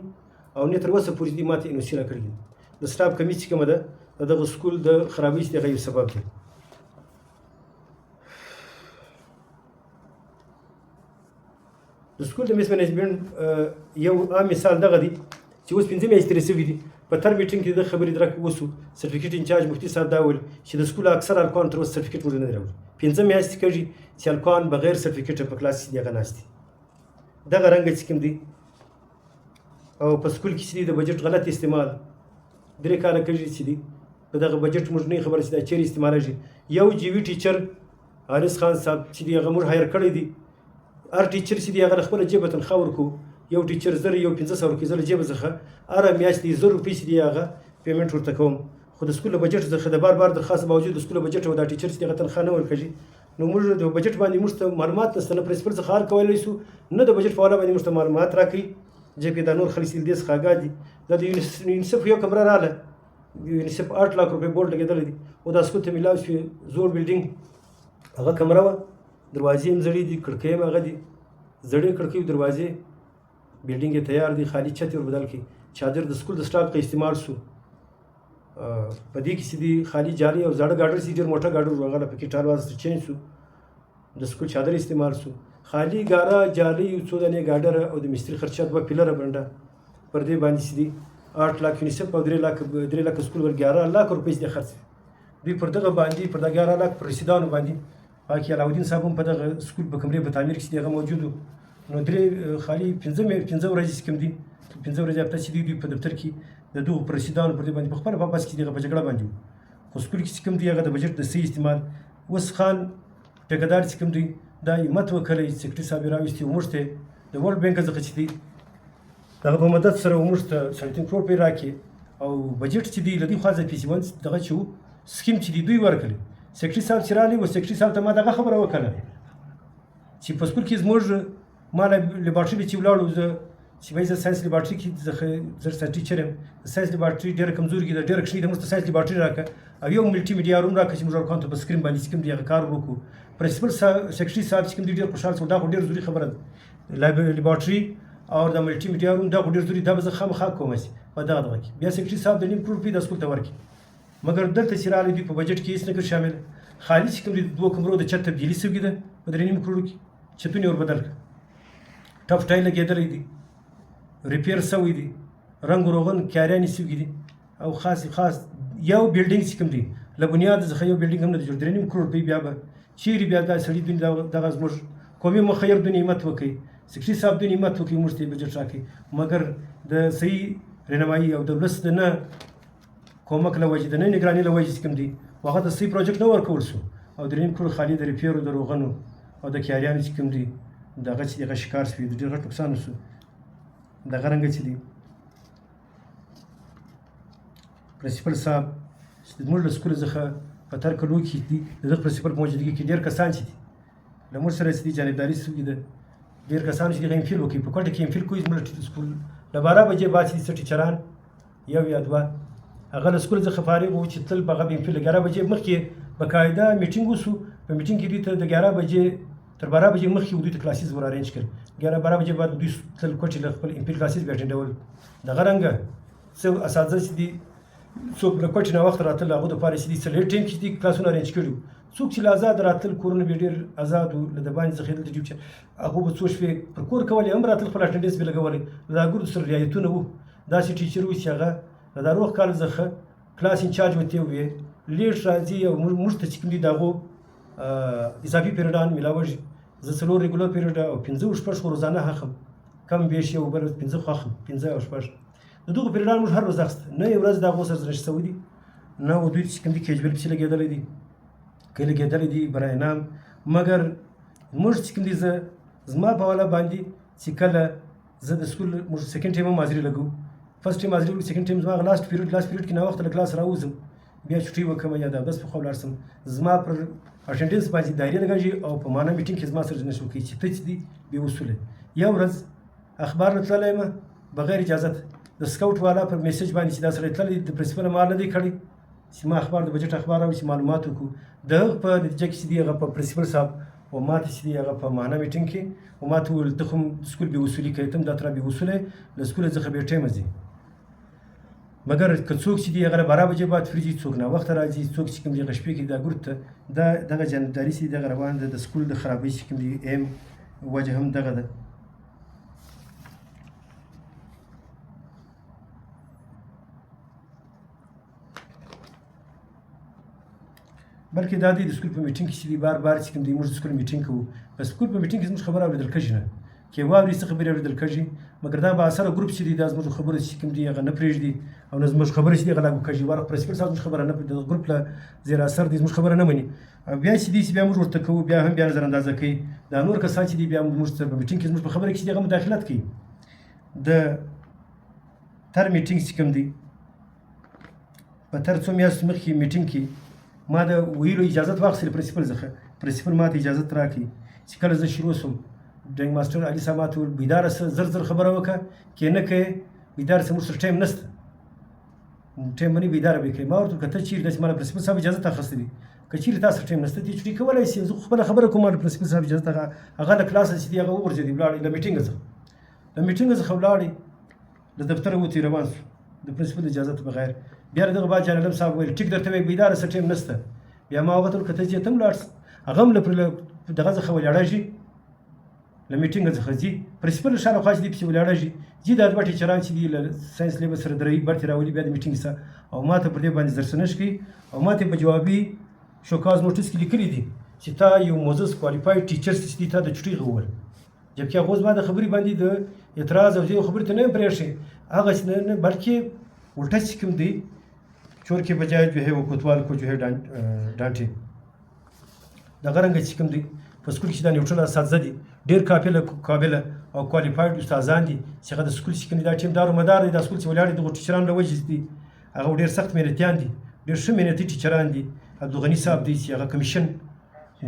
S1: او نه تر اوسه پورې دې ما ته NOC راکړی دی. د سټاف کمي چې کومه ده د دغه سکول د خرابۍ چې دغه یو سبب دی. د سکول د میس منیجمنټ یو عام مثال دغه دی چې اوس 5 میاشتې تېرې سوي دي په تر میټینګ کې د خبرې درک وسو سرټیفیکیټ انچارج مفتي صاحب دا ویل چې د سکول اکثر هلکان تر اوسه سرټیفیکیټ ورته نه دی راوړي 5 میاشتې کېږي چې هلکان بغیر سرټیفیکیټه په کلاس کې دغه ناست دي. دغه رنګه چې کوم دی او په سکول کې چې دی د بجټ غلط استعمال 3 کاله کېږي چې دی په دغه بجټ موږ نه خبره چې دا چیرې استعمالېږي. یو جیوي ټیچر حارث خان صاحب چې دی هغه موږ هایر کړی دی هر ټیچر چې دی هغه خپله جیبه تنخوا ورکوو یو ټیچر 1000 یو 1500 روپۍ زه له جیبه څخه هره میاشت 1000 روپۍ چې دی هغه پیمنټ ورته کوم خو د سکول له بجټ څخه د بار درخواست باوجود د سکول له بجټ او دا ټیچر چې هغه تنخوا نه ورکوي نو موږ د بجټ باندې موږ ته معلومات نشته نه پرنسپل څخه هر کولی شو نه د بجټ په اړه باندې موږ ته معلومات راکړي ځکه دا نور خلک چې دې څخه آګاه دي. دا د یونیسف یو کمره راغله یونیسف 8 لک روپۍ بورډ لګېدلی دی او دا سکول ته میلاو شوې زوړ بلډینګ هغه کمره وه دروازې هم زړې دي کړکۍ هم هغه دي زړې کړکۍ دروازې بلډینګ یې تیار دی خالي چت ور بدل کړي چادر د سکول د سټاف کې استعمال شو په دې کې چې دی خالي جالي او زاړه ګاډر چې ډېر موټه ګاډر و هغه پکې ټال واسطه چینج شو د سکول چادر استعمال شو خالي ګاره جالي یو څو دانې ګاډر او د مستري خرچه 2 پیلره بنډه پر دې باندې چې دی 8 لک یونیسف او 3 لک سکول ور 11 لک روپۍ دې خرڅ دوی پر دغه باندې پر 11 لک پر رسیدانو باندې باقي علاودین صاحب هم په دغه سکول په کمرې په تعمیر کې دغه موجود نو درې خالي 15 ورځې کوم دي 15 ورځې هفته چې دوی په دفتر کې د دغو پر رسیدانو پر دې باندې په خپله واپس کې دغه په جګړه باندې خو سکول کې چې کوم دی هغه د بجټ د صحیح استعمال اوس خان ټیکهدار چې کوم دی دا همت وکړی سیکرټري صاحب یې راوستي موږ ته د ورلډ بینک څخه چې دی دغه په مدد سره موږ ته 3.5 کروڑ روپۍ راکړي او بجټ چې دی له دې خوا پیسې دغه چې سکیم چې دی دوی ورکړي سیکرټري صاحب چې راغلی و سیکرټري صاحب ته ما دغه خبره وکړه چې په سکول کې زموږ ما لیبارټري چې ولاړو زه چې وایي زه ساینس لیبارټري کې زه ټیچر یم د ساینس لیبارټري ډېره کمزوري ده ډېره کښنۍ ده موږ ته ساینس لیبارټري راکړه او یو ملټي میډیا روم راکړه چې موږ هلکانو ته په سکرین باندې چې کوم دی هغه کار وکړو. پرنسپل سیکرټري صاحب چې کوم دی ډېر خوشحال شو دا خو ډېر ضروري خبره ده لیبارټري او د ملټي میډیا روم دا خو ډېر ضروري دا به زه خامخا کوم په دغه کې بیا سیکرټري صاحب د 9 کروڑ روپۍ د سکول ته ورکړي مګر دلته چې راغلی دوی په بجټ کې هېڅ نه کړ شامل خالي چې کوم دی 2 کمرو د چت تبدیلي سوي ده په 3.5 کروڑو کې چتونه ور بدل کړه ټف ټای لګېدلی دی ریپیر سوی دی رنګ روغن کاریانې سوي دي او خاص یو بلډینګ چې کوم دی له بنیاد څخه یو بلډینګ هم نه دی جوړ 3.5 کروڑ روپۍ بیا به چیرې بیا دا سړي دوی دغه زموږ قومي مخیر دوی همت وکړي سیکرټري صاحب دوی همت وکړي موږ ته یې بجټ راکړي مګر د صحیح رهنمایي او د ولس د نه کومک له وجې د نه نګرانۍ له وجې چې کوم دی هغه ته صحیح پروجیکټ نه ورکول شو او 3.5 کروڑ خالي د ریپیرو د روغنو او د کاریانو چې کوم دی دغه چې دغه شکار شوي د ډېر غټ نقصان وشو. دغه رنګه چې دی پرنسپل صاحب چې زموږ له سکول څخه په تر کلو کې دي د دغه پرنسپل په موجودګي کې ډېر کسان چې دي له موږ سره چې دي جانبداري سوي ده ډېر کسان چې دغه امفیل وکړي په کوټه کې امفیل کوي زموږ سکول له 12 بجې بعد چې څه ټیچران یو یا دوه هغه له سکول څخه فارغ وو چې تل په هغه امفیل 11 بجې مخکې باقاعده میټینګ وشو په میټینګ کې دوی ته د 11 بجې تر 12 بجې مخکې دوی ته کلاسیز ور ارینج کړل 11-12 بجې بعد دوی تل کوټې له خپل امفیل کلاسیز بیا اټینډول دغه رنګه څه اساتذه چې دي څوک له کوټې نه وخت راتل هغو دپاره چې دي څه لیټ ټایم کې دي کلاسونه ارینج کړي څوک چې له آزاد راتل کورونه به ډېر آزاد وو له د باندې څخه دلته ډیوټي هغو به څو شپې پر کور کولې هم راتل خپل اټنډنس به لګولې له هغو سره رعایتونه وو داسې ټیچر وو چې هغه له دا روغ کال څخه کلاس انچارج ورته وویې لیټ راځي او موږ ته چې کوم دي د هغو اضافي پیریډان میلاوږي زه 4 ریګولر پیریډ او 15 خو روزانه اخلم کم بیش یو بل 15 خو اخلم 15 او 6 د دغو پیریډان موږ هر ورځ اخیست نه یو ورځ د هغو سره نشته سوي دي نه و دوی چې کوم دي کیجبل پسې لګېدلی دي که لګېدلی دي برای انعام مګر موږ چې کوم دي زما په والا باندې چې کله زه د سکول موږ سیکنډ ټیم هم حاضري لګو فرست ټیم حاضري لګو سیکنډ ټیم زما هغه لاست پیریډ کې ناوخته له کلاس راوځم بیا چټۍ وکړم یا د اودس په خوا ولاړ شم زما پر اټنډنس باندې دایرې لګېږي او په معنا میټینګ کې زما سره نشو کوي چې ته چې دي بې اصوله یو ورځ اخبار نه تللی یم بغیر اجازت د سکاوټ والا پر میسج باندې چې دا سړی تللی د پرنسپل مال نه دی کړی چې ما اخبار د بجټ اخبار او چې معلومات وکړو د هغه په نتیجه کې چې دی هغه په پرنسپل صاحب او ما ته چې دی هغه په معنا میټینګ کې او ما ته وویل ته خو سکول بې اصولي کوې ته هم دا ترا بې اصوله له سکوله څخه بې ټیمه ځي مګر که څوک چې دی هغه له 12 بجې بعد فري ځي څوک ناوخته راځي څوک چې کوم دی هغه شپې کې دا ګروپ ته دغه جانبداري چې دغه روان ده د سکول د خرابۍ چې کوم دی ایم وجه هم دغه ده بلکې دا دی د سکول په میټینګ کې چې دی بار چې کوم دی موږ د سکول میټینګ کوو په سکول په میټینګ کې زموږ خبره اورېدل کېږي نه کې واوري څه خبرې اورېدل کېږي مګر دا با اثره ګروپ چې دی دا زموږ خبره چې کوم دی هغه نه پرېږدي او نه زموږ خبره چې دی هغه لاګو کېږي ورغ پرنسپل صاحب زموږ خبره نه د ګروپ له زیر اثر دی زموږ خبره نه مني بیا چې دی چې بیا موږ ورته کوو بیا هم بیا نظر اندازه کوي دا نور کسان چې دی بیا موږ سره په میټینګ کې زموږ په خبره کې چې دی هغه مداخلت کوي د تر میټینګ چې کوم دی په تر څو میاشتو مخکې میټینګ کې ما د ویلو اجازت واخیستله پرنسپل څخه پرنسپل ما ته اجازت راکړي چې کله زه شروع شوم ډرینګ ماسټر علي صاحب ما ته وویل بیداره شه زر خبره وکړه کې نه کوې بیداره شه موږ سره ټایم نشته ټایم باندې بیداره به کوې ما ورته وویل که ته چېرې داسې ما له پرنسپل صاحب اجازت اخیستې وي که چېرې تا سره ټایم نشته دې چټۍ کولی شي زه خو خپله خبره کوم ما له پرنسپل صاحب اجازت هغه له کلاسه چې دی هغه وغورځېدی ولاړې له میټینګه څخه له میټینګه څخه ولاړې له دفتره ووتې روان شو د پرنسپل اجازت بغیر بیا له دغه بعد جان علم صاحب ویل ټیک درته وایي بیداره شه ټایم نشته بیا ما وکتل که ته ځې ته هم ولاړ شه هغه هم له دغه څخه ولاړېږي له میټینګه څخه ځي پرنسپل له شاوخوا چې دی پسې ولاړېږي ځي دا دوه ټیچران چې دي له ساینس لیبل سره درې برتې راولي بیا د میټینګ څخه او ما ته پر دې باندې زرسنش کوي او ما ته په جوابي شوکاز نوټس کې لیکلي دي چې تا یو موزس کوالیفاید ټیچر چې دی تا د چټۍ غوول جبکې هغه اوس ما د خبرې باندې د اعتراض او دې خبرې ته نه یم پرېښی هغه چې نه بلکې الټه چې کوم دی چور के बजाय जो है वो कोतवाल को जो है डांटे دغه رنګ چې کوم دی په سکول کې دا نیوټرل اساتذه دي ډېر قابل او کوالیفاید استادان دي چې هغه د سکول چې کوم دا ټیم دار مدار دی د سکول چې ولاړ دي د ټیچرانو له وجې دي هغه ډېر سخت مهنتیان دي ډېر ښه مهنتي ټیچران دي عبدالغني صاحب دی چې هغه کمیشن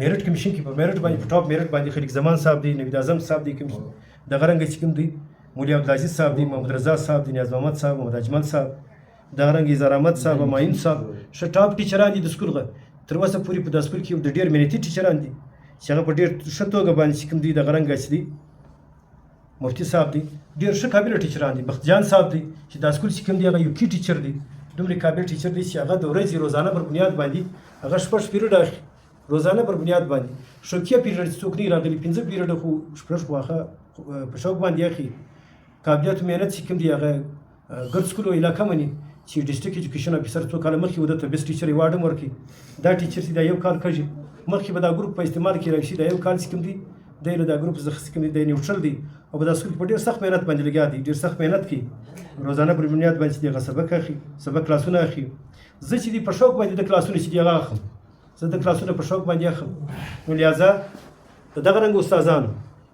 S1: میرټ کمیشن کې په میرټ باندې په ټاپ میرټ باندې خلیق زمان صاحب دی نوید اعظم صاحب دی کمیشن دغه رنګ چې کوم دی مولوي عبدالعزیز صاحب دی محمد رضا صاحب دی نیاز محمد صاحب محمد اجمل صاحب دغه رنګ اظهار احمد صاحب معین صاحب ښه ټاپ ټیچران دي د سکول تر اوسه پورې په داسې سکول کې د ډېر مهنتي ټیچران دي چې هغه په ډېر ښه توګه باندې چې کوم دی دغه رنګ چې دی مفتي صاحب دی ډېر ښه قابل ټیچران دي بختجان صاحب دی چې دا سکول چې کوم دی هغه یو کی ټیچر دی دومره قابل ټیچر دی چې هغه د ورځې روزانه پر بنیاد باندې هغه شپږ پیریډ اخلي روزانه پر بنیاد باندې شوکیه پیریډ څوک نه راغلي 15 پیریډ خو شپږ واخه په شوق باندې اخلي قابلیت مهنت چې کوم دی هغه ګرد سکول علاقه مني چې ډیسټریکټ ایجوکیشن افیسر څو کال مخکې ودته بیسټ ټیچر ایوارډ هم ورکړي دا ټیچر چې دا یو کال کوي مخکې به دا ګروپ په استعمال کې راشي دا یو کال چې کوم دی دی له دا ګروپ څخه کوم دی نیوټرل دی او په دا سکول په ډېر سخت مهنت باندې لګیا دي ډېر سخت مهنت کوي روزانه پر بنیاد باندې چې هغه سبق اخلي سبق کلاسونه اخلي زه چې دی په شوق باندې د کلاسونه چې دی هغه اخلم زه د کلاسونه په شوق باندې اخلم نو لہذا دغه رنګ استادانو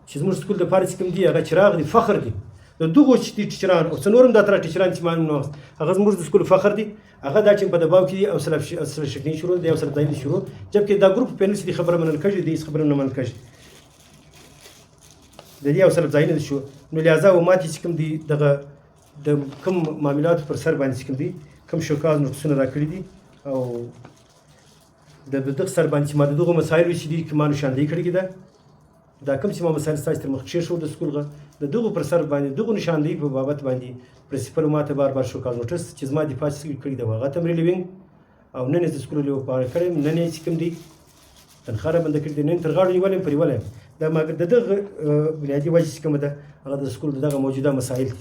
S1: چې زموږ سکول د پاره چې کوم دی هغه چراغ دی فخر دی د دغو چې ټیچران او څلورم دا تر ټیچران چې معلوم نو هغه زموږ د سکول فخر دي هغه دا چې په دباو کې او سره شکنی شروع دی او سره دایي شروع جبکې دا ګروپ پینل چې خبره منل کېږي د خبره نه منل کېږي د دې او سره ځای نه شو نو لہذا و ماتې چې کوم دی دغه د کوم معاملات پر سر باندې کوم دی کوم شوکاز نوټسونه راکړي دي او د دغه سر باندې ما دغه مسایل چې دي کومه نشاندهي کړې ده دا کوم چې ما مسایل ستاسو تر مخ شو د سکول غ د دغه پر سر باندې دغه نشاندهي په بابت باندې پرنسپل ماته بار شوکاز نوټس چې زما دفاع کړی ده هغه تمرین لیوینګ او نن د سکول له پاره کړم نن چې کوم دی تنخواه بند کړی نن تر غاړې ولې پرې ولې دا مګر دغه بنیادی وجه چې کوم ده هغه د سکول دغه موجوده مسایل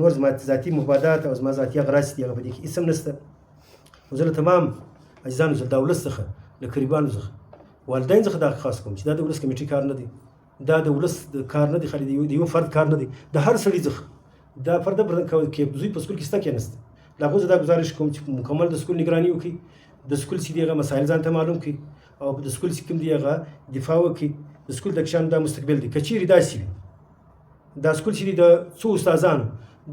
S1: نور زما ذاتی مفادات او زما ذاتی اغراض دي هغه په دې کې اسم نشته وزله تمام اجزانو د دولت څخه له قریبانو څخه والدین څخه دا خاص کوم چې دا د ولس کمیټې کار نه دی دا د ولس کار نه دی خالي دی یو فرد کار نه دی د هر سړي څخه دا فرد پر کې دوی په سکول کې ستا کې نشته له هغو زه دا ګزارش کوم چې مکمل د سکول نګراني وکړي، د سکول چې دي هغه مسایل ځان ته معلوم کړي او د سکول چې کوم دي هغه دفاع وکړي. د سکول د کشانو دا مستقبل دی. که چیرې داسې وي دا سکول چې دي د څو استادانو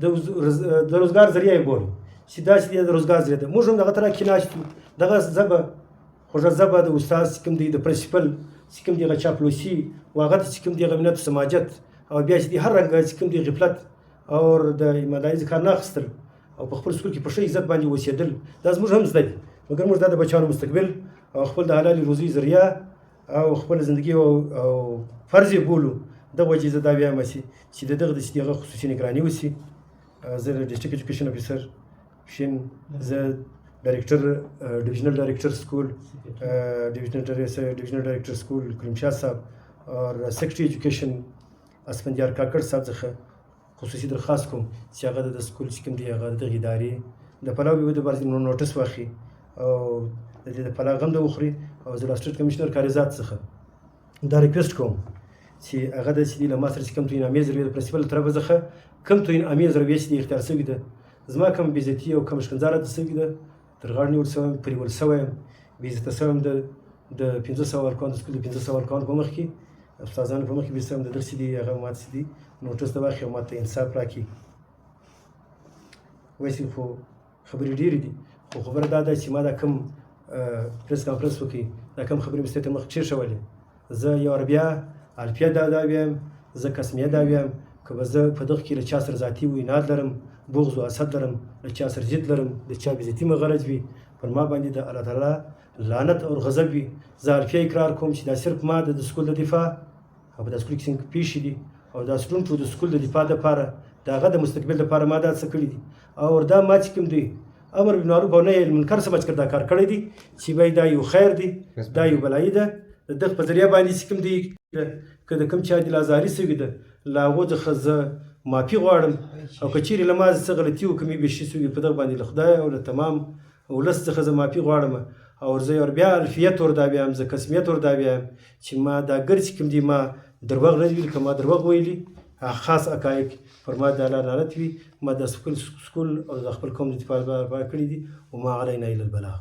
S1: د روزګار ذریعه یې بولو چې داسې دی د روزګار ذریعه ده، موږ هم دغه طرح کې ناست یو. دغه ژبه خوږه ژبه د استاد چې کوم دی د پرنسپل چې کوم دی هغه چاپلوسي او هغه چې کوم دی هغه منت سماجت او بیا چې دی هر رنګه چې کوم دی غفلت او د ایمانداري کار نه اخیستل او په خپل سکول کې په ښه عزت باندې اوسېدل دا زموږ هم زده دي. مګر موږ دا د بچیانو مستقبل او خپل د حلالې روزي ذریعه او خپل زندګي او فرض یې بولو. دغه وجې زه دا وایم چې د دغه چې هغه خصوصي نګراني وشي. زه د ډسټرکټ ایجوکیشن افیسر شین، زه ډایرکټر ډویژنل ډایرکټر سکول ډویژنل ډایرکټر سکول کریم شاه صاحب اور سیکرټري ایجوکیشن اسفندیار کاکړ صاحب څخه خصوصي درخواست کوم چې هغه د سکول چې کوم دی هغه دغه ادارې د پلاو یو د باندې نوټس واخلي او د دې د پلاو غم د وخوري. او زه د اسټریټ کمشنر کاریزات څخه دا ریکویسټ کوم چې هغه د چې له ما سره چې کوم توین امیز رویه د پرنسپل طرفه څخه کوم توین امیز رویه چې اختیار شوې ده، زما کوم بېعزتي او کوم شکنځا راته شوې ده، تر غاړې نیول شوی یم، پرېول شوی یم، بېعزته شوی یم د 500 هلکانو د سکول د 500 هلکانو په مخ کې استادانو په مخ کې بېعزته شوی یم. د دغه چې دي هغه ماته چې دي نوټس ته واخلي او ماته انصاف راکړي. وایسي خو خبرې ډېرې دي، خو خبره دا ده چې ما دا کوم پریس کانفرنس وکړي دا کوم خبرې مې ستاسو ته مخ کېښولې. زه یو عربیه الفیه دا وایم، زه قسمیه دا وایم. که به زه په دغه کې له چا سره ذاتي ویناد لرم، بغض و حسد لرم، له چا سره ضد لرم، د چا بېعزتي مې غرض وي، پر ما باندې د الله تعالی لعنت او غضب وي. زه الفیه اقرار کوم چې دا صرف ما د سکول د دفاع او په دا سکول کې څنګه پیښې دي او دا سټوډنټو د سکول د دفاع دپاره د هغه د مستقبل دپاره ما دا څه کړي دي او دا ما چې کوم دی امر بالمعروف او نهی عن المنکر څخه بچ کړ دا کار کړی دی چې وایي دا یو خیر دی، دا یو بلایي ده. د دغه په ذریعه باندې چې کوم دی که د کوم چا دل ازاري شوې ده له هغو څخه زه معافي غواړم. او که چیرې له ما څه غلطي وکړمې بېشي شوي په دغه باندې له خدایه او له تمام ولس څخه زه معافي غواړم. او زه یو بیا الفیت وردا وایم، زه قسمیت وردا وایم چې ما دا ګر چې کوم دی ما دروغ نه ویلي، که ما دروغ ویلي خاص حقایق پر ما د الله لعنت وي. ما د سکول او د خپل قوم د دفاع لپاره کړي دي او ما علینا الا البلاغ.